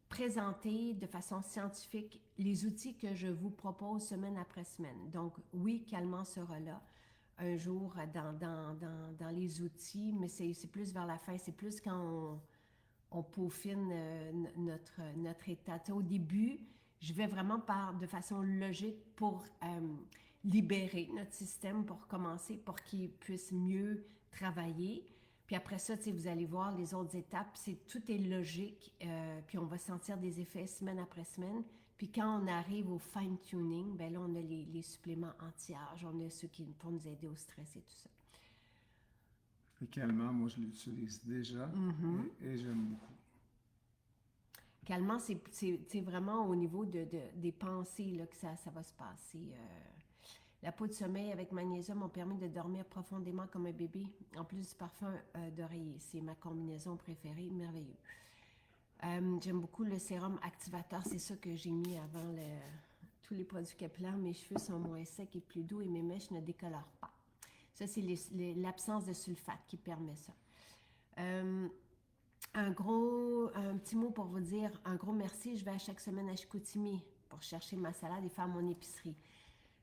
présenter de façon scientifique les outils que je vous propose semaine après semaine. Donc, oui, calmant sera là un jour dans les outils, mais c'est plus vers la fin, c'est plus quand on peaufine notre état. Au début, je vais vraiment de façon logique pour libérer notre système pour commencer, pour qu'il puisse mieux travailler. Puis après ça, vous allez voir les autres étapes, tout est logique, puis on va sentir des effets semaine après semaine. Puis quand on arrive au fine-tuning, ben là, on a les suppléments anti-âge, on a ceux qui pour nous aider au stress et tout ça. Le calmant, moi, je l'utilise déjà et j'aime beaucoup. Calmant, c'est vraiment au niveau des pensées là, que ça va se passer. La peau de sommeil avec magnésium ont permis de dormir profondément comme un bébé, en plus du parfum d'oreiller. C'est ma combinaison préférée, merveilleux. J'aime beaucoup le sérum activateur, c'est ça que j'ai mis avant tous les produits capillaires. Mes cheveux sont moins secs et plus doux et mes mèches ne décolorent pas. Ça, c'est l'absence de sulfate qui permet ça. Un petit mot pour vous dire, un gros merci. Je vais à chaque semaine à Chicoutimi pour chercher ma salade et faire mon épicerie.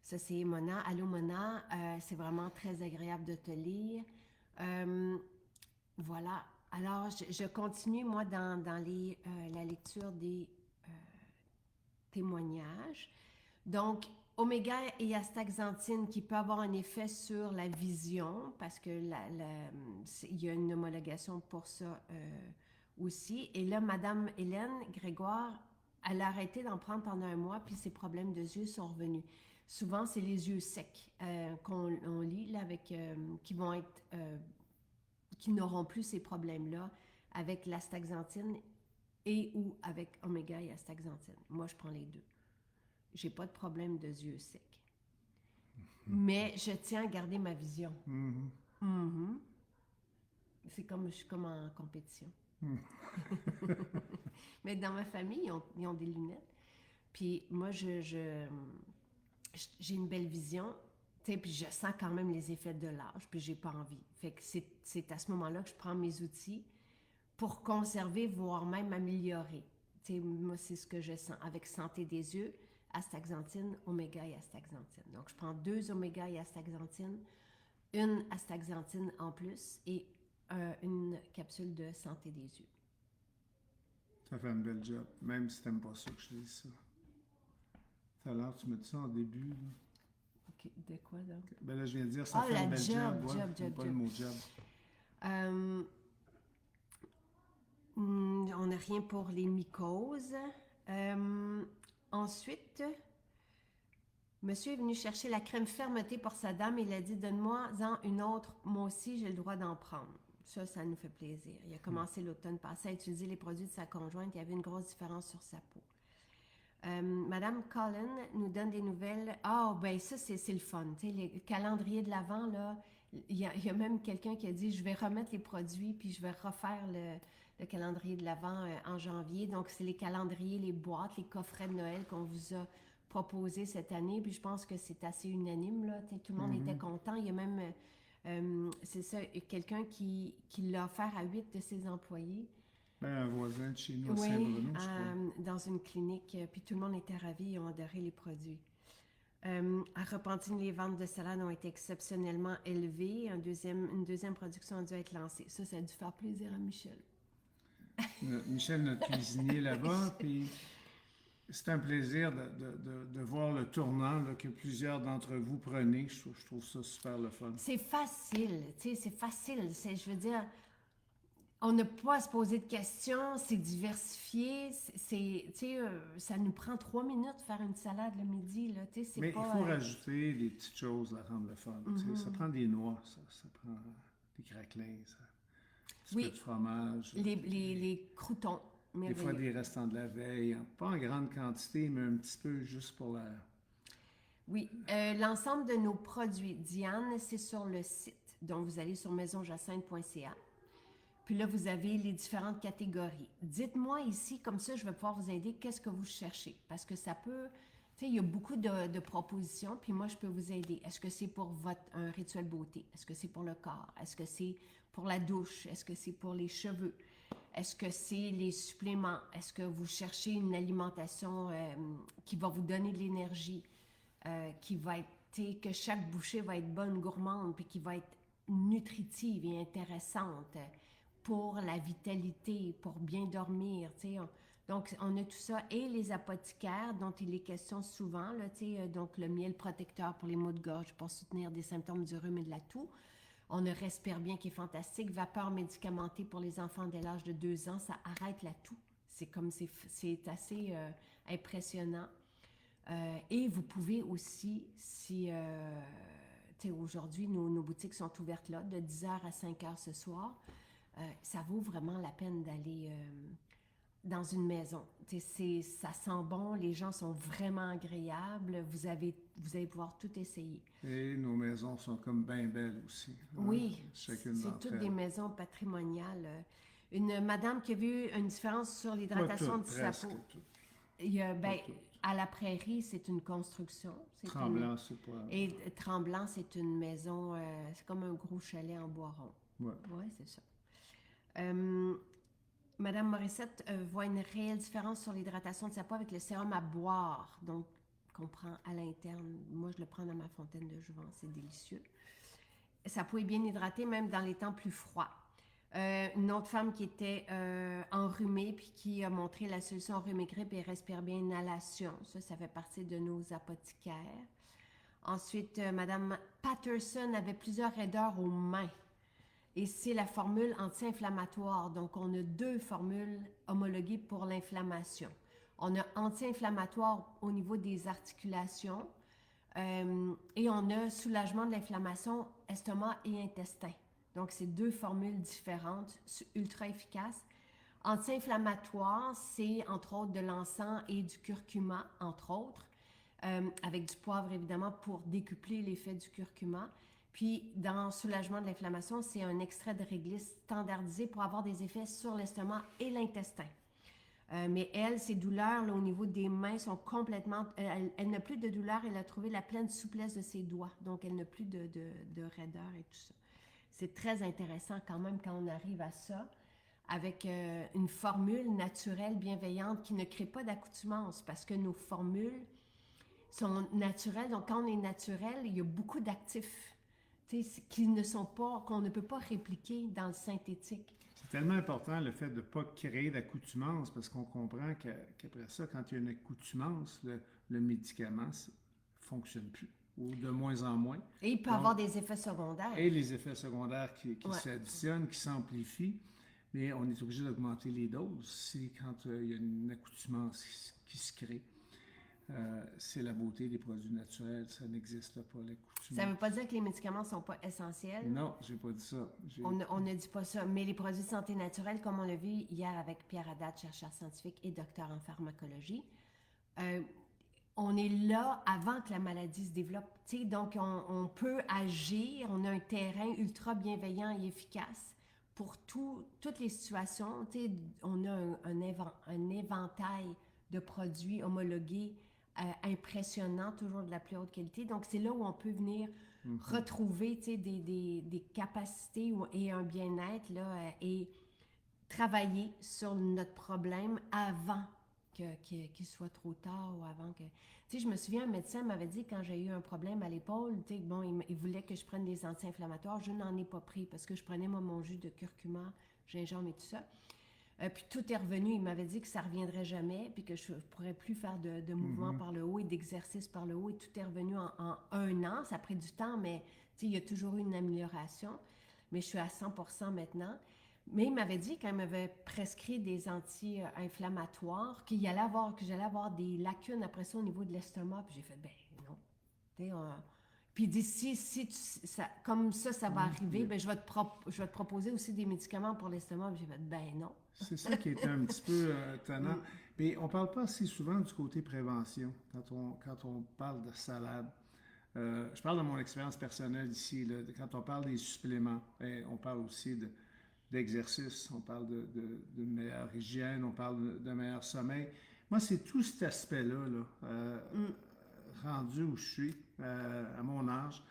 Ça, c'est Mona. Allô, Mona. C'est vraiment très agréable de te lire. Voilà. Alors, je continue, moi, dans la lecture des témoignages. Donc, oméga et astaxanthine qui peut avoir un effet sur la vision, parce que il y a une homologation pour ça aussi. Et là, Madame Hélène Grégoire, elle a arrêté d'en prendre pendant un mois, puis ses problèmes de yeux sont revenus. Souvent, c'est les yeux secs qu'on lit, là, qui n'auront plus ces problèmes-là avec l'astaxanthine et ou avec oméga et astaxanthine. Moi, je prends les deux. J'ai pas de problème de yeux secs. Mais je tiens à garder ma vision. C'est comme je suis comme en compétition. Mais dans ma famille, ils ont des lunettes. Puis moi, j'ai une belle vision. Puis je sens quand même les effets de l'âge, puis j'ai pas envie. Fait que c'est à ce moment-là que je prends mes outils pour conserver, voire même améliorer. Moi, c'est ce que je sens avec santé des yeux, astaxanthine, oméga et astaxanthine. Donc, je prends 2 oméga et astaxanthine, une astaxanthine en plus et une capsule de santé des yeux. Ça fait un bel job, même si t'aimes pas ça que je dis ça. Tout à l'heure, tu me dis ça en début, là. OK. De quoi, donc? Ben là, je viens de dire, ça fait un bel job. Pas le mot job. On n'a rien pour les mycoses. Ensuite, monsieur est venu chercher la crème fermeté pour sa dame et il a dit, donne-moi-en une autre, moi aussi j'ai le droit d'en prendre. Ça nous fait plaisir. Il a commencé l'automne passé à utiliser les produits de sa conjointe. Il y avait une grosse différence sur sa peau. Madame Collin nous donne des nouvelles. Ben ça, c'est le fun. Tu sais, les calendriers de l'Avent, là, il y a même quelqu'un qui a dit, je vais remettre les produits, puis je vais refaire le calendrier de l'Avent en janvier. Donc, c'est les calendriers, les boîtes, les coffrets de Noël qu'on vous a proposés cette année. Puis je pense que c'est assez unanime, là. Tu sais, tout le monde était content. Il y a même, c'est ça, quelqu'un qui l'a offert à 8 de ses employés. Ben, un voisin de chez nous à Saint-Bruno, je crois. Dans une clinique, puis tout le monde était ravi, ils ont adoré les produits. À Repentigny, les ventes de salade ont été exceptionnellement élevées. Une deuxième production a dû être lancée. Ça a dû faire plaisir à Michel. Michel, notre cuisinier là-bas, puis c'est un plaisir de voir le tournant là, que plusieurs d'entre vous prenez. Je trouve ça super le fun. C'est facile, tu sais, c'est facile. Je veux dire, on n'a pas à se poser de questions, c'est diversifié, ça nous prend 3 minutes de faire une salade le midi, là, tu sais, c'est Mais pas... il faut rajouter des petites choses à rendre le fun, ça prend des noix, ça prend des craquelins, un petit peu de fromage. Les croûtons, des fois des restants de la veille, pas en grande quantité, mais un petit peu juste pour la... Oui, l'ensemble de nos produits, Diane, c'est sur le site, donc vous allez sur maisonjacinthe.ca. Puis là, vous avez les différentes catégories. Dites-moi ici, comme ça, je vais pouvoir vous aider, qu'est-ce que vous cherchez. Parce que ça peut... Tu sais, il y a beaucoup de propositions, puis moi, je peux vous aider. Est-ce que c'est pour un rituel beauté? Est-ce que c'est pour le corps? Est-ce que c'est pour la douche? Est-ce que c'est pour les cheveux? Est-ce que c'est les suppléments? Est-ce que vous cherchez une alimentation qui va vous donner de l'énergie, qui va être... Tu sais, que chaque bouchée va être bonne, gourmande, puis qui va être nutritive et intéressante pour la vitalité, pour bien dormir, tu sais. Donc, on a tout ça. Et les apothicaires, dont il est question souvent, là, tu sais, donc le miel protecteur pour les maux de gorge, pour soutenir des symptômes du rhume et de la toux. On a Respire bien, qui est fantastique. Vapeur médicamentée pour les enfants dès l'âge de 2 ans, ça arrête la toux. C'est assez impressionnant. Et vous pouvez aussi, si... tu sais, aujourd'hui, nos boutiques sont ouvertes là, de 10h à 5h ce soir. Ça vaut vraiment la peine d'aller dans une maison. Ça sent bon, les gens sont vraiment agréables, vous allez pouvoir tout essayer. Et nos maisons sont comme bien belles aussi. Oui, chacune c'est toutes des maisons patrimoniales. Une madame qui a vu une différence sur l'hydratation de sa peau. à la Prairie, c'est une construction. Tremblant, c'est pas... Et Tremblant, c'est une maison, c'est comme un gros chalet en bois rond. Ouais. Oui, c'est ça. Madame Morissette voit une réelle différence sur l'hydratation de sa peau avec le sérum à boire, donc qu'on prend à l'interne. Moi, je le prends dans ma fontaine de jouvence, c'est délicieux. Sa peau est bien hydratée, même dans les temps plus froids. Une autre femme qui était enrhumée puis qui a montré la solution rhume-grippe et respire bien inhalation. Ça fait partie de nos apothicaires. Ensuite, Madame Patterson avait plusieurs raideurs aux mains. Et c'est la formule anti-inflammatoire. Donc, on a 2 formules homologuées pour l'inflammation. On a anti-inflammatoire au niveau des articulations et on a soulagement de l'inflammation estomac et intestin. Donc, c'est 2 formules différentes, ultra efficaces. Anti-inflammatoire, c'est entre autres de l'encens et du curcuma, entre autres, avec du poivre évidemment pour décupler l'effet du curcuma. Puis, dans soulagement de l'inflammation, c'est un extrait de réglisse standardisé pour avoir des effets sur l'estomac et l'intestin. Mais elle, ses douleurs là, au niveau des mains sont complètement... Elle n'a plus de douleur, elle a trouvé la pleine souplesse de ses doigts. Donc, elle n'a plus de raideur et tout ça. C'est très intéressant quand même quand on arrive à ça, avec une formule naturelle, bienveillante, qui ne crée pas d'accoutumance, parce que nos formules sont naturelles. Donc, quand on est naturel, il y a beaucoup d'actifs qui ne sont pas, qu'on ne peut pas répliquer dans le synthétique. C'est tellement important le fait de ne pas créer d'accoutumance parce qu'on comprend qu'après ça, quand il y a une accoutumance, le médicament ne fonctionne plus ou de moins en moins. Et il peut avoir des effets secondaires. Et les effets secondaires qui s'additionnent, qui s'amplifient, mais on est obligé d'augmenter les doses. C'est quand il y a une accoutumance qui se crée. C'est la beauté des produits naturels, ça n'existe pas, l'accoutumance. Ça ne veut pas dire que les médicaments ne sont pas essentiels. Non, je n'ai pas dit ça. On ne dit pas ça, mais les produits de santé naturelle, comme on l'a vu hier avec Pierre Haddad, chercheur scientifique et docteur en pharmacologie, on est là avant que la maladie se développe. Donc, on peut agir, on a un terrain ultra bienveillant et efficace pour toutes les situations. On a un éventail de produits homologués impressionnant, toujours de la plus haute qualité. Donc, c'est là où on peut venir retrouver des capacités et un bien-être là, et travailler sur notre problème avant qu'il soit trop tard ou avant que... Tu sais, je me souviens, un médecin m'avait dit quand j'ai eu un problème à l'épaule, tu sais, bon, il voulait que je prenne des anti-inflammatoires. Je n'en ai pas pris parce que je prenais, moi, mon jus de curcuma, gingembre et tout ça. Puis tout est revenu. Il m'avait dit que ça ne reviendrait jamais, puis que je ne pourrais plus faire de mouvements par le haut et d'exercices par le haut. Et tout est revenu en 1 an. Ça a pris du temps, mais il y a toujours eu une amélioration. Mais je suis à 100% maintenant. Mais il m'avait dit, quand il m'avait prescrit des anti-inflammatoires, que j'allais avoir des lacunes après ça au niveau de l'estomac. Puis j'ai fait, ben non. Puis il dit, comme ça va arriver, ben je vais te proposer aussi des médicaments pour l'estomac. Puis j'ai fait, ben non. C'est ça qui est un petit peu tannant. Mais on ne parle pas assez souvent du côté prévention quand on parle de salade. Je parle de mon expérience personnelle ici. Là, quand on parle des suppléments, on parle aussi d'exercice, on parle de meilleure hygiène, on parle de meilleur sommeil. Moi, c'est tout cet aspect-là, rendu où je suis, à mon âge,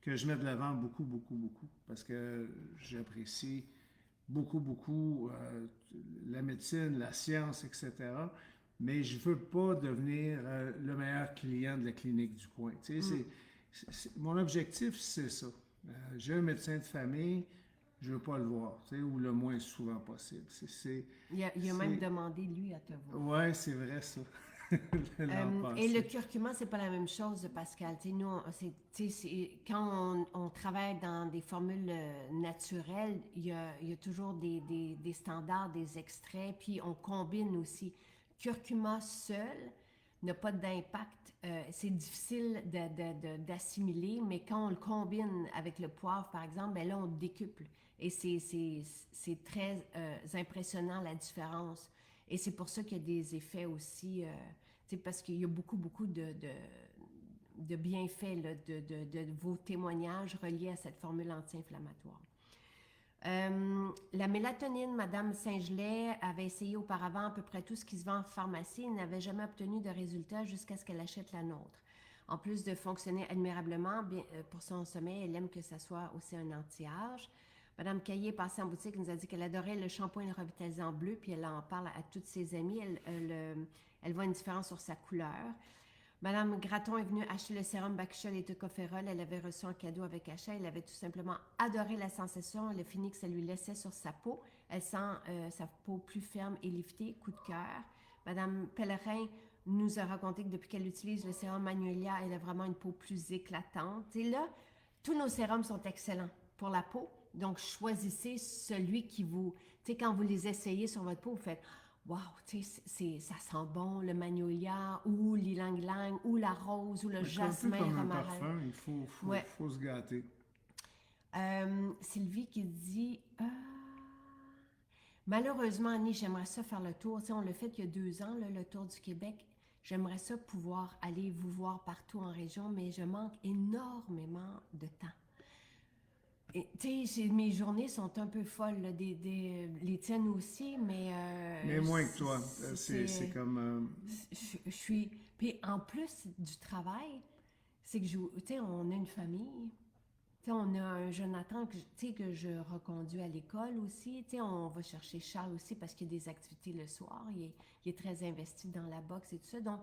que je mets de l'avant beaucoup, beaucoup, beaucoup. Parce que j'apprécie beaucoup la médecine, la science, etc. Mais je ne veux pas devenir le meilleur client de la clinique du coin. Tu sais, mon objectif, c'est ça. J'ai un médecin de famille, je ne veux pas le voir, tu sais, ou le moins souvent possible. Il a même demandé, lui, à te voir. Oui, c'est vrai, ça. Et le curcuma, c'est pas la même chose, Pascal. T'sais, nous, quand on travaille dans des formules naturelles, il y a toujours des standards, des extraits, puis on combine aussi. Curcuma seul n'a pas d'impact. C'est difficile d'assimiler, mais quand on le combine avec le poivre, par exemple, ben là, on décuple. Et c'est très impressionnant, la différence. Et c'est pour ça qu'il y a des effets aussi, parce qu'il y a beaucoup de bienfaits là, de vos témoignages reliés à cette formule anti-inflammatoire. La mélatonine, Madame Saint-Gelais avait essayé auparavant à peu près tout ce qui se vend en pharmacie et n'avait jamais obtenu de résultat jusqu'à ce qu'elle achète la nôtre. En plus de fonctionner admirablement bien, pour son sommeil, elle aime que ça soit aussi un anti-âge. Madame Caillé est passée en boutique, nous a dit qu'elle adorait le shampoing revitalisant bleu, puis elle en parle à toutes ses amies. Elle voit une différence sur sa couleur. Madame Gratton est venue acheter le sérum Bacchol et Tocopherol. Elle avait reçu un cadeau avec achat. Elle avait tout simplement adoré la sensation, le fini que ça lui laissait sur sa peau. Elle sent sa peau plus ferme et liftée. Coup de cœur. Madame Pellerin nous a raconté que depuis qu'elle utilise le sérum Magnolia, elle a vraiment une peau plus éclatante. Et là, tous nos sérums sont excellents pour la peau. Donc, choisissez celui qui vous... Tu sais, quand vous les essayez sur votre peau, vous faites... Wow, tu sais, ça sent bon, le magnolia, ou l'ylang-ylang, ou la rose, ou le jasmin comme un romarin. parfum, Ouais. faut se gâter. Sylvie qui dit malheureusement, Annie, j'aimerais ça faire le tour. Tu sais, on l'a fait il y a 2 ans, là, le tour du Québec. J'aimerais ça pouvoir aller vous voir partout en région, mais je manque énormément de temps. Tu sais, mes journées sont un peu folles, là, les tiennes aussi, mais... Mais moins que toi. C'est comme... Je suis... Puis en plus du travail, c'est que, tu sais, on a une famille. Tu sais, on a un Jonathan que je reconduis à l'école aussi. Tu sais, on va chercher Charles aussi parce qu'il y a des activités le soir. Il est très investi dans la boxe et tout ça. Donc,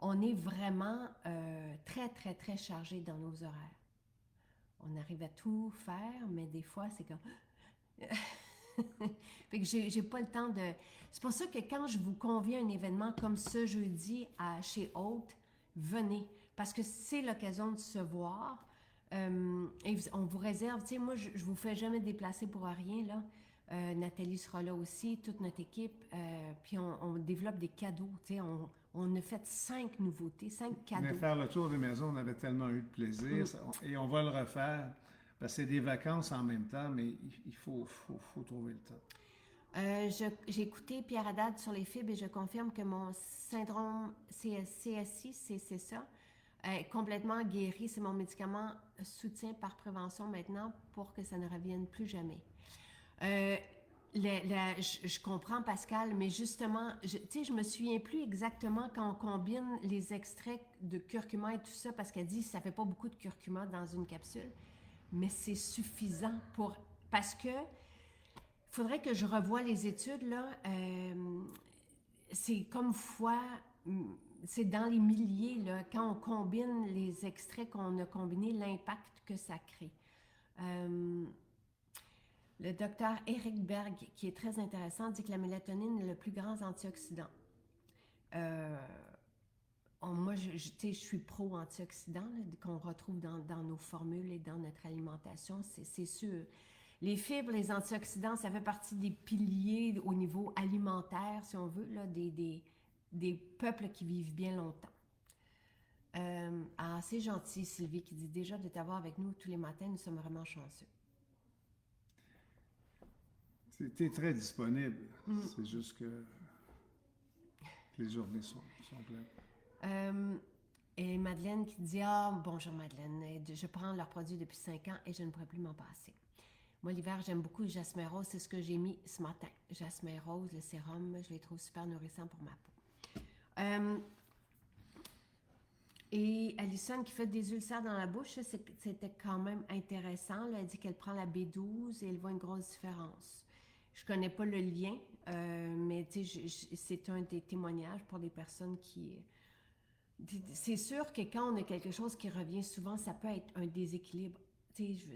on est vraiment très, très, très chargé dans nos horaires. On arrive à tout faire, mais des fois, c'est comme... Fait que j'ai pas le temps de... C'est pour ça que quand je vous convie à un événement comme ce jeudi chez Haute, venez. Parce que c'est l'occasion de se voir. Et on vous réserve... Tu sais, moi, je vous fais jamais déplacer pour rien, là. Nathalie sera là aussi, toute notre équipe. Puis on développe des cadeaux. Tu sais, on a fait 5 nouveautés, 5 cadeaux. Mais faire le tour des maisons, on avait tellement eu de plaisir. Et on va le refaire. Parce que c'est des vacances en même temps, mais il faut trouver le temps. J'ai écouté Pierre Haddad sur les fibres et je confirme que mon syndrome CSI, c'est ça, est complètement guéri. C'est mon médicament soutien par prévention maintenant pour que ça ne revienne plus jamais. Je comprends, Pascal, mais justement, tu sais, je me souviens plus exactement quand on combine les extraits de curcuma et tout ça, parce qu'elle dit que ça fait pas beaucoup de curcuma dans une capsule, mais c'est suffisant pour... Parce que faudrait que je revoie les études, là. C'est comme c'est dans les milliers, là, quand on combine les extraits qu'on a combinés, l'impact que ça crée. Le docteur Eric Berg, qui est très intéressant, dit que la mélatonine est le plus grand antioxydant. Moi, je suis pro-antioxydant qu'on retrouve dans nos formules et dans notre alimentation, c'est sûr. Les fibres, les antioxydants, ça fait partie des piliers au niveau alimentaire, si on veut, là, des peuples qui vivent bien longtemps. C'est gentil, Sylvie, qui dit déjà de t'avoir avec nous tous les matins, nous sommes vraiment chanceux. C'était très disponible. C'est juste que les journées sont pleines. Et Madeleine qui dit bonjour Madeleine, je prends leurs produits depuis 5 ans et je ne pourrais plus m'en passer. Moi, l'hiver, j'aime beaucoup le jasmin rose. C'est ce que j'ai mis ce matin. Jasmin rose, le sérum, je les trouve super nourrissants pour ma peau. Et Alison qui fait des ulcères dans la bouche, c'était quand même intéressant. Là, elle dit qu'elle prend la B12 et elle voit une grosse différence. Je connais pas le lien, mais c'est un des témoignages pour des personnes qui... C'est sûr que quand on a quelque chose qui revient souvent, ça peut être un déséquilibre.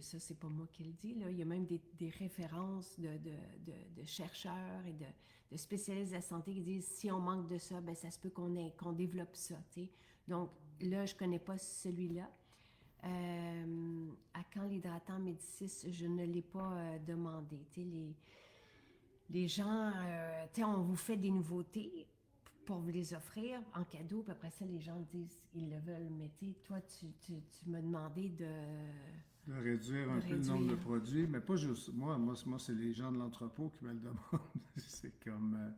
Ça, c'est pas moi qui le dis. Là. Il y a même des références de chercheurs et de spécialistes de la santé qui disent si on manque de ça, ben ça se peut qu'on développe ça. T'sais. Donc là, je connais pas celui-là. À quand l'hydratant Médicis, je ne l'ai pas demandé. Les gens, on vous fait des nouveautés pour vous les offrir en cadeau, puis après ça, les gens disent qu'ils le veulent. Mais toi, tu m'as demandé de réduire un peu le nombre de produits, mais pas juste moi. Moi c'est les gens de l'entrepôt qui me le demandent. C'est comme...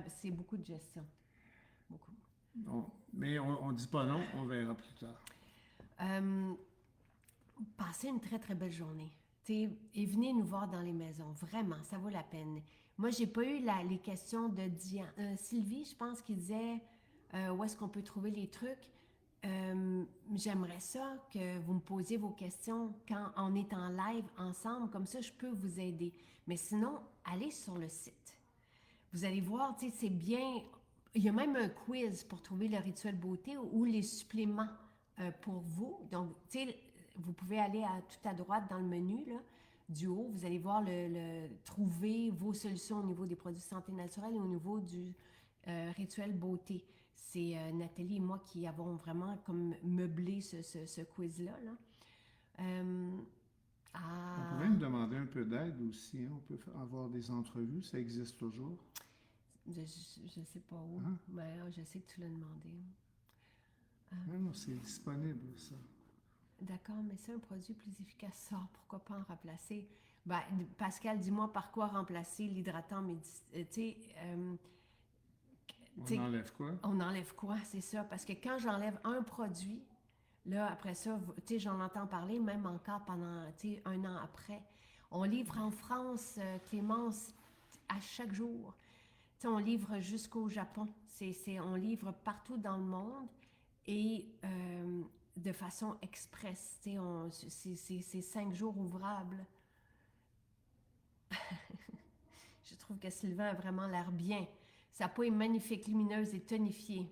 C'est beaucoup de gestion. Beaucoup. Mais on ne dit pas non, on verra plus tard. Passez une très, très belle journée. Et venez nous voir dans les maisons. Vraiment, ça vaut la peine. Moi, j'ai pas eu les questions de Sylvie, je pense, qui disait où est-ce qu'on peut trouver les trucs. J'aimerais ça que vous me posiez vos questions quand on est en live ensemble, comme ça je peux vous aider. Mais sinon, allez sur le site. Vous allez voir, c'est bien. Il y a même un quiz pour trouver le rituel beauté ou les suppléments pour vous. Donc, vous pouvez aller tout à droite dans le menu là, du haut. Vous allez voir trouver vos solutions au niveau des produits de santé naturelle et au niveau du rituel beauté. C'est Nathalie et moi qui avons vraiment comme meublé ce quiz-là. Là. On pourrait me demander un peu d'aide aussi. Hein? On peut avoir des entrevues, ça existe toujours. Je ne sais pas où, mais je sais que tu l'as demandé. Non, c'est disponible, ça. D'accord, mais c'est un produit plus efficace. Ça, pourquoi pas en remplacer? Ben, Pascal, dis-moi par quoi remplacer l'hydratant médical? On enlève quoi? On enlève quoi, c'est ça? Parce que quand j'enlève un produit, là, après ça, j'en entends parler même encore pendant, un an après. On livre en France, Clémence, à chaque jour. On livre jusqu'au Japon. On livre partout dans le monde et de façon express. C'est 5 jours ouvrables. Je trouve que Sylvain a vraiment l'air bien. Sa peau est magnifique, lumineuse et tonifiée.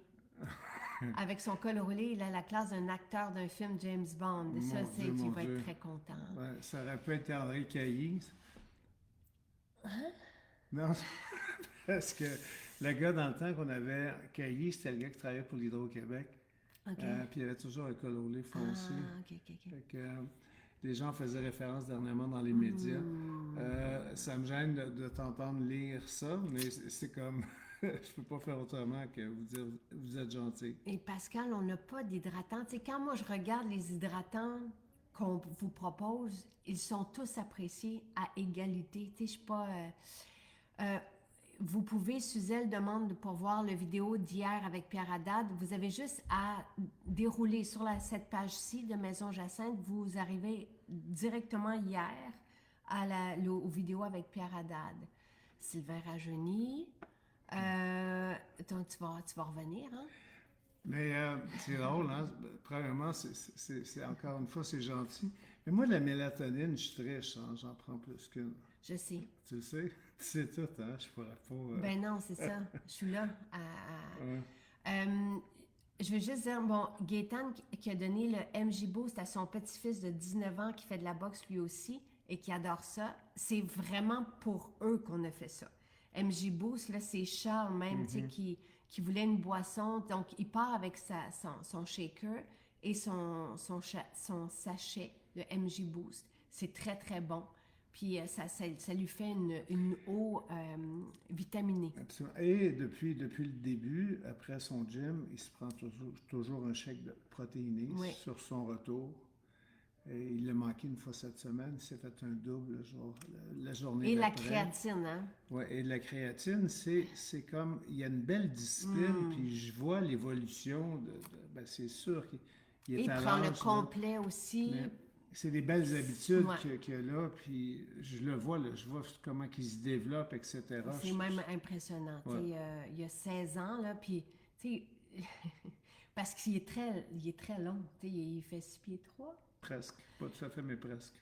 Avec son col roulé, il a la classe d'un acteur d'un film James Bond. Et ça, il va être très content. Ouais, ça aurait pu être André Cailly. Hein? Non, parce que le gars, dans le temps qu'on avait Cailly, c'était le gars qui travaillait pour l'Hydro-Québec. Okay. Puis il avait toujours un col roulé foncé. OK. Fait que, les gens faisaient référence dernièrement dans les médias. Ça me gêne de t'entendre lire ça, mais c'est comme... Je peux pas faire autrement que vous dire vous êtes gentil. Et Pascal, on n'a pas d'hydratants. Quand moi je regarde les hydratants qu'on vous propose, ils sont tous appréciés à égalité. Je suis pas... vous pouvez, Suzelle demande pour voir la vidéo d'hier avec Pierre Haddad. Vous avez juste à dérouler sur cette page-ci de Maison Jacinthe. Vous arrivez directement hier aux vidéos avec Pierre Haddad. Sylvain Rajeuni. Donc, tu vas revenir, hein? Mais c'est drôle, hein? Premièrement, c'est encore une fois, c'est gentil. Mais moi, de la mélatonine, je suis triche, hein? J'en prends plus qu'une. Je sais. Tu le sais? Tu sais tout, hein? Je pourrais pas... Ben non, c'est ça. Je suis là. Je veux juste dire, bon, Gaétan qui a donné le MJ Boost à son petit-fils de 19 ans qui fait de la boxe lui aussi et qui adore ça, c'est vraiment pour eux qu'on a fait ça. MJ Boost, là, c'est Charles même, tu sais, qui voulait une boisson. Donc, il part avec son shaker et son sachet de MJ Boost. C'est très, très bon. Puis, ça lui fait une eau vitaminée. Absolument. Et depuis le début, après son gym, il se prend toujours un shake de protéiné sur son retour. Et il l'a manqué une fois cette semaine. Il s'est fait un double la journée et d'après. Et la créatine, hein? Oui, et la créatine, c'est comme... Il y a une belle discipline, puis je vois l'évolution. Ben c'est sûr qu'il est à l'âge. Il prend le complet aussi. C'est des belles habitudes qu'il a là, puis je le vois, là, je vois comment il se développe, etc. C'est même impressionnant. Ouais. Il y a 16 ans, là, puis, tu sais, parce qu'il est très long. Il fait 6 pieds 3. Presque. Pas tout à fait, mais presque.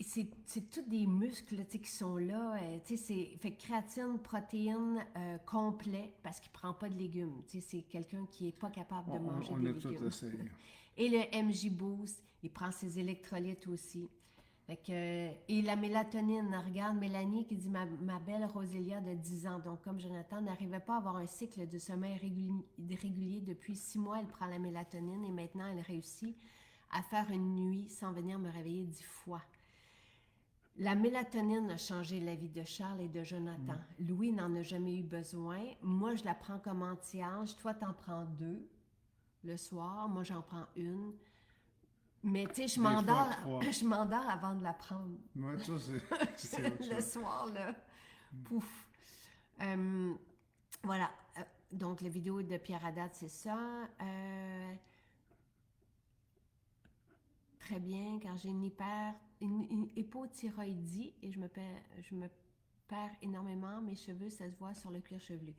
C'est tous des muscles qui sont là. Fait créatine, protéines complet parce qu'il ne prend pas de légumes. C'est quelqu'un qui n'est pas capable de manger des légumes. On a tout essayé. Et le MJ Boost, il prend ses électrolytes aussi. Et la mélatonine, regarde Mélanie qui dit ma belle Rosélia de 10 ans. Donc, comme Jonathan n'arrivait pas à avoir un cycle de sommeil régulier depuis 6 mois, elle prend la mélatonine et maintenant elle réussit à faire une nuit sans venir me réveiller 10 fois. La mélatonine a changé la vie de Charles et de Jonathan. Louis n'en a jamais eu besoin. Moi, je la prends comme anti-âge. Toi, t'en prends 2 le soir. Moi, j'en prends 1. Mais tu sais, je m'endors avant de la prendre. Moi, ça, c'est autre chose. Le soir, là. Pouf. Voilà. Donc, la vidéo de Pierre Haddad, c'est ça. Très bien, car j'ai une une hypothyroïdie et je me perds énormément. Mes cheveux, ça se voit sur le cuir chevelu.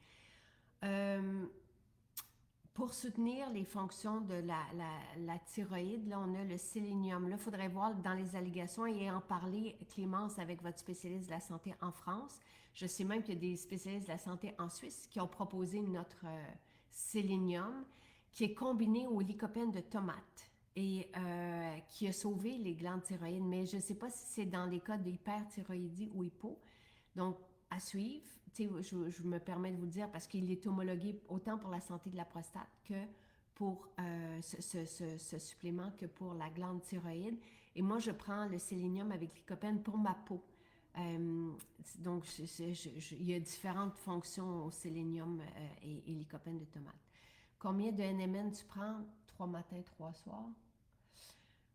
Pour soutenir les fonctions de la thyroïde, là, on a le sélénium. Là, il faudrait voir dans les allégations et en parler, Clémence, avec votre spécialiste de la santé en France. Je sais même qu'il y a des spécialistes de la santé en Suisse qui ont proposé notre sélénium qui est combiné au lycopène de tomate et qui a sauvé les glandes thyroïdes. Mais je ne sais pas si c'est dans les cas d'hyperthyroïdie ou hypo. Donc, à suivre. Je me permets de vous le dire parce qu'il est homologué autant pour la santé de la prostate que pour ce supplément que pour la glande thyroïde. Et moi, je prends le sélénium avec lycopène pour ma peau. Donc, il y a différentes fonctions au sélénium et lycopène de tomate. Combien de NMN tu prends? 3 matins, 3 soirs.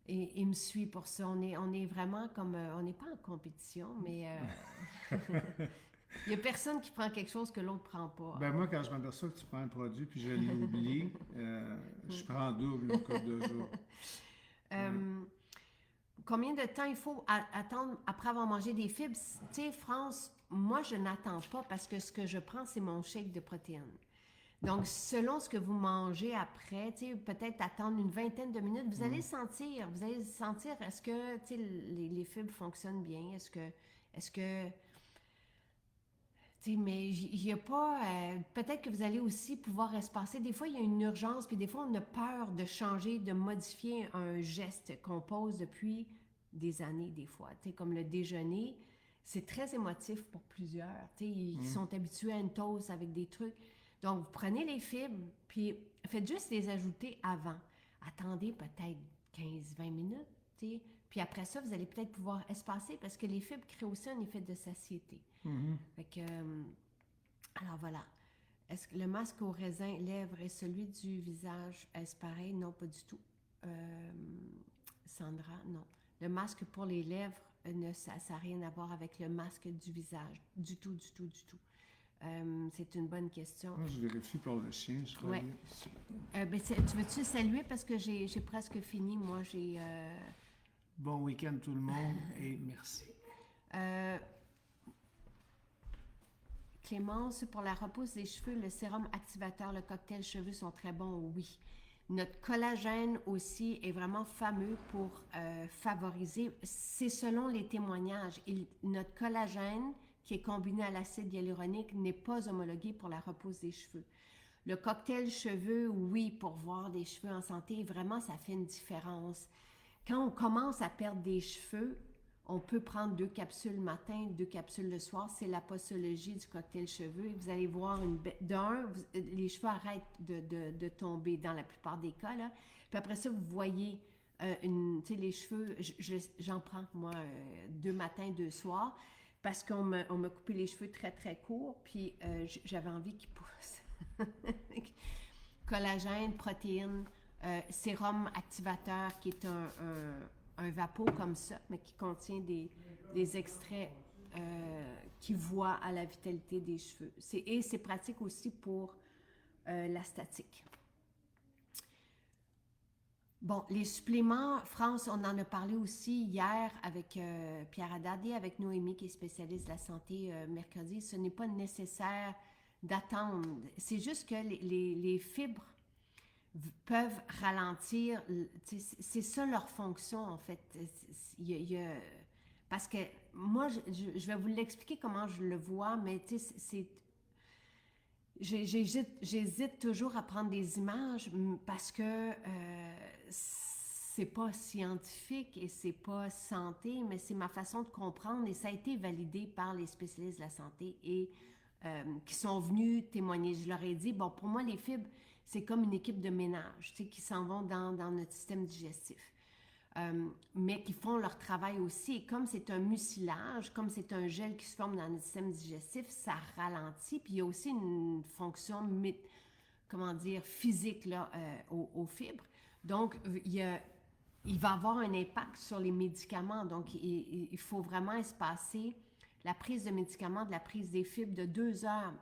Et il me suit pour ça. On est vraiment comme... on n'est pas en compétition, mais... il n'y a personne qui prend quelque chose que l'autre ne prend pas. Ben moi, quand je m'aperçois que tu prends un produit puis je l'oublie, je prends double au cas de 2 jours. Combien de temps il faut attendre après avoir mangé des fibres? Tu sais, France, moi, je n'attends pas parce que ce que je prends, c'est mon shake de protéines. Donc, selon ce que vous mangez après, tu sais, peut-être attendre une vingtaine de minutes, vous allez sentir, est-ce que, tu sais, les fibres fonctionnent bien? Est-ce que mais il n'y a pas... peut-être que vous allez aussi pouvoir espacer. Des fois, il y a une urgence, puis des fois, on a peur de changer, de modifier un geste qu'on pose depuis des années, des fois. Comme le déjeuner, c'est très émotif pour plusieurs. Ils sont habitués à une toast avec des trucs. Donc, vous prenez les fibres, puis faites juste les ajouter avant. Attendez peut-être 15-20 minutes, puis après ça, vous allez peut-être pouvoir espacer parce que les fibres créent aussi un effet de satiété. Fait que, alors voilà. Est-ce que le masque au raisin, lèvres et celui du visage, est-ce pareil? Non, pas du tout. Sandra, non. Le masque pour les lèvres, ça n'a rien à voir avec le masque du visage. Du tout. C'est une bonne question. Moi, je vérifie pour le chien, je crois. Ouais. Tu veux-tu saluer parce que j'ai presque fini. Moi, j'ai... Bon week-end tout le monde et merci. Clémence, pour la repousse des cheveux, le sérum activateur, le cocktail cheveux sont très bons, oui. Notre collagène aussi est vraiment fameux pour favoriser, c'est selon les témoignages, notre collagène qui est combiné à l'acide hyaluronique n'est pas homologué pour la repousse des cheveux. Le cocktail cheveux, oui, pour voir des cheveux en santé, vraiment, ça fait une différence. Quand on commence à perdre des cheveux, on peut prendre 2 capsules le matin, 2 capsules le soir. C'est la posologie du cocktail cheveux. Et vous allez voir, les cheveux arrêtent de tomber dans la plupart des cas. Là. Puis après ça, vous voyez les cheveux, j'en prends, moi, 2 matins, 2 soirs, parce qu'on m'a coupé les cheveux très, très courts, puis j'avais envie qu'ils poussent. Collagène, protéines, sérum activateur qui est un vapeau comme ça, mais qui contient des extraits qui voient à la vitalité des cheveux. Et c'est pratique aussi pour la statique. Bon, les suppléments, France, on en a parlé aussi hier avec Pierre Haddad et avec Noémie qui est spécialiste de la santé mercredi. Ce n'est pas nécessaire d'attendre. C'est juste que les fibres peuvent ralentir, c'est ça leur fonction en fait. Parce que moi, je vais vous l'expliquer comment je le vois, mais j'hésite toujours à prendre des images parce que c'est pas scientifique et c'est pas santé, mais c'est ma façon de comprendre et ça a été validé par les spécialistes de la santé et qui sont venus témoigner. Je leur ai dit, bon, pour moi, les fibres, c'est comme une équipe de ménage, qui s'en vont dans notre système digestif, mais qui font leur travail aussi. Et comme c'est un mucilage, comme c'est un gel qui se forme dans notre système digestif, ça ralentit. Puis il y a aussi une fonction, physique là, aux fibres. Donc, il va avoir un impact sur les médicaments. Donc, il faut vraiment espacer la prise de médicaments de la prise des fibres de 2 heures.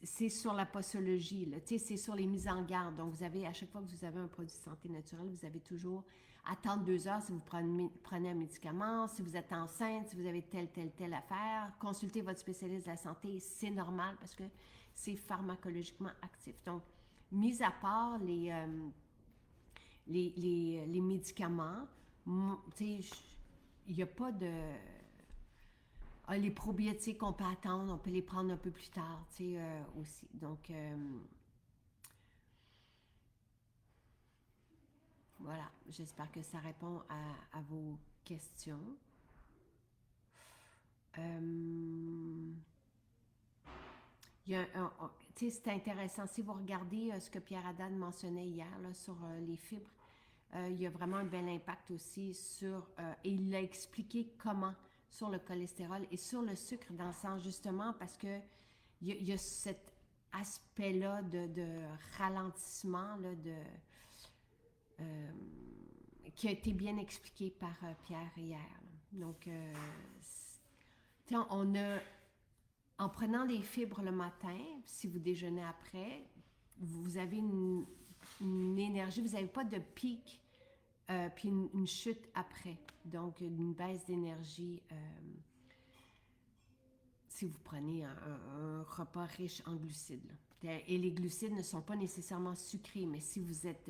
c'est sur la posologie, là. Tu sais, c'est sur les mises en garde. Donc, vous avez, à chaque fois que vous avez un produit de santé naturelle, vous avez toujours attendre 2 heures si vous prenez un médicament, si vous êtes enceinte, si vous avez telle affaire. Consultez votre spécialiste de la santé, c'est normal parce que c'est pharmacologiquement actif. Donc, mis à part les médicaments, tu sais, il n'y a pas de... Ah, les probiotiques, on peut attendre, on peut les prendre un peu plus tard, tu sais, aussi. Donc, voilà, j'espère que ça répond à vos questions. Tu sais, c'est intéressant. Si vous regardez ce que Pierre Haddad mentionnait hier là, sur les fibres, il y a vraiment un bel impact aussi sur, et il a expliqué comment, sur le cholestérol et sur le sucre dans le sang, justement parce que il y a cet aspect-là de ralentissement, là, qui a été bien expliqué par Pierre hier. Là. Donc, on a, en prenant des fibres le matin, si vous déjeunez après, vous avez une énergie, vous n'avez pas de pic, puis une chute après. Donc, une baisse d'énergie si vous prenez un repas riche en glucides. Là. Et les glucides ne sont pas nécessairement sucrés, mais si vous êtes...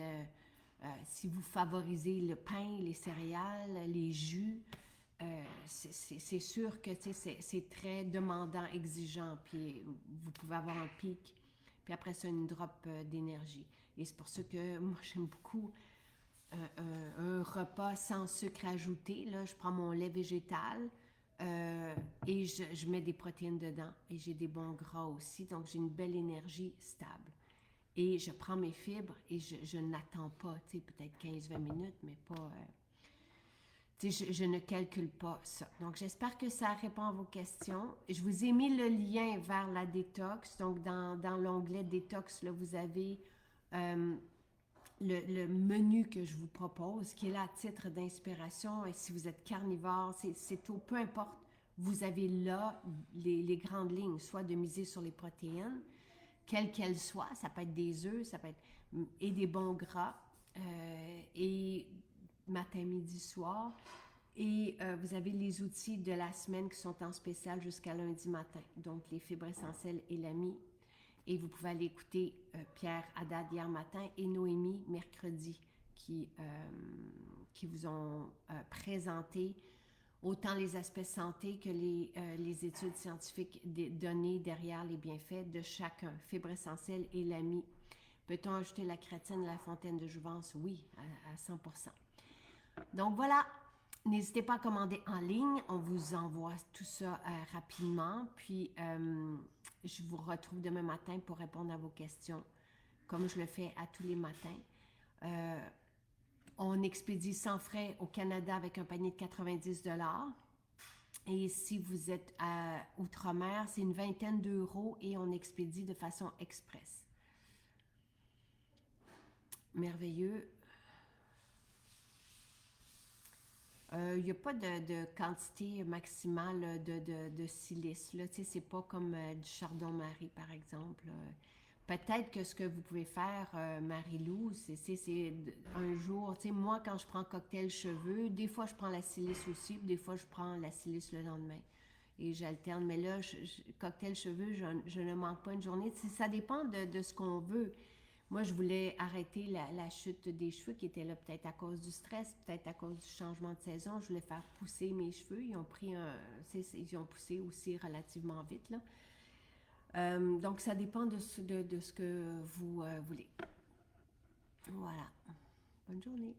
si vous favorisez le pain, les céréales, les jus, c'est sûr que c'est très demandant, exigeant, puis vous pouvez avoir un pic, puis après ça, une drop d'énergie. Et c'est pour ça que moi, j'aime beaucoup un repas sans sucre ajouté. Là, je prends mon lait végétal et je mets des protéines dedans. Et j'ai des bons gras aussi, donc j'ai une belle énergie stable. Et je prends mes fibres et je n'attends pas, tu sais, peut-être 15-20 minutes, mais pas... tu sais, je ne calcule pas ça. Donc, j'espère que ça répond à vos questions. Je vous ai mis le lien vers la détox. Donc, dans l'onglet détox, là, vous avez le menu que je vous propose, qui est là à titre d'inspiration. Et si vous êtes carnivore, c'est tout, peu importe. Vous avez là les grandes lignes, soit de miser sur les protéines, quelles qu'elles soient. Ça peut être des œufs, ça peut être et des bons gras, et matin, midi, soir. Et vous avez les outils de la semaine qui sont en spécial jusqu'à lundi matin. Donc, les fibres essentielles et l'AMI. Et vous pouvez aller écouter Pierre Haddad hier matin et Noémie mercredi qui vous ont présenté autant les aspects santé que les études scientifiques données derrière les bienfaits de chacun. Fibres essentielles et l'AMI. Peut-on ajouter la créatine et la fontaine de jouvence? Oui, à 100%. Donc voilà, n'hésitez pas à commander en ligne. On vous envoie tout ça rapidement. Puis, je vous retrouve demain matin pour répondre à vos questions, comme je le fais à tous les matins. On expédie sans frais au Canada avec un panier de 90 $. Et si vous êtes à Outre-mer, c'est une vingtaine d'euros et on expédie de façon express. Merveilleux. Il n'y a pas de quantité maximale de silice. Là. C'est pas comme du chardon-marie, par exemple. Peut-être que ce que vous pouvez faire, Marie-Lou, c'est un jour... Moi, quand je prends cocktail cheveux, des fois, je prends la silice aussi, puis des fois, je prends la silice le lendemain. Et j'alterne. Mais là, cocktail cheveux, je ne manque pas une journée. Ça dépend de ce qu'on veut. Moi, je voulais arrêter la chute des cheveux qui était là peut-être à cause du stress, peut-être à cause du changement de saison. Je voulais faire pousser mes cheveux. Ils ont poussé aussi relativement vite, là. Donc, ça dépend de ce que vous voulez. Voilà. Bonne journée.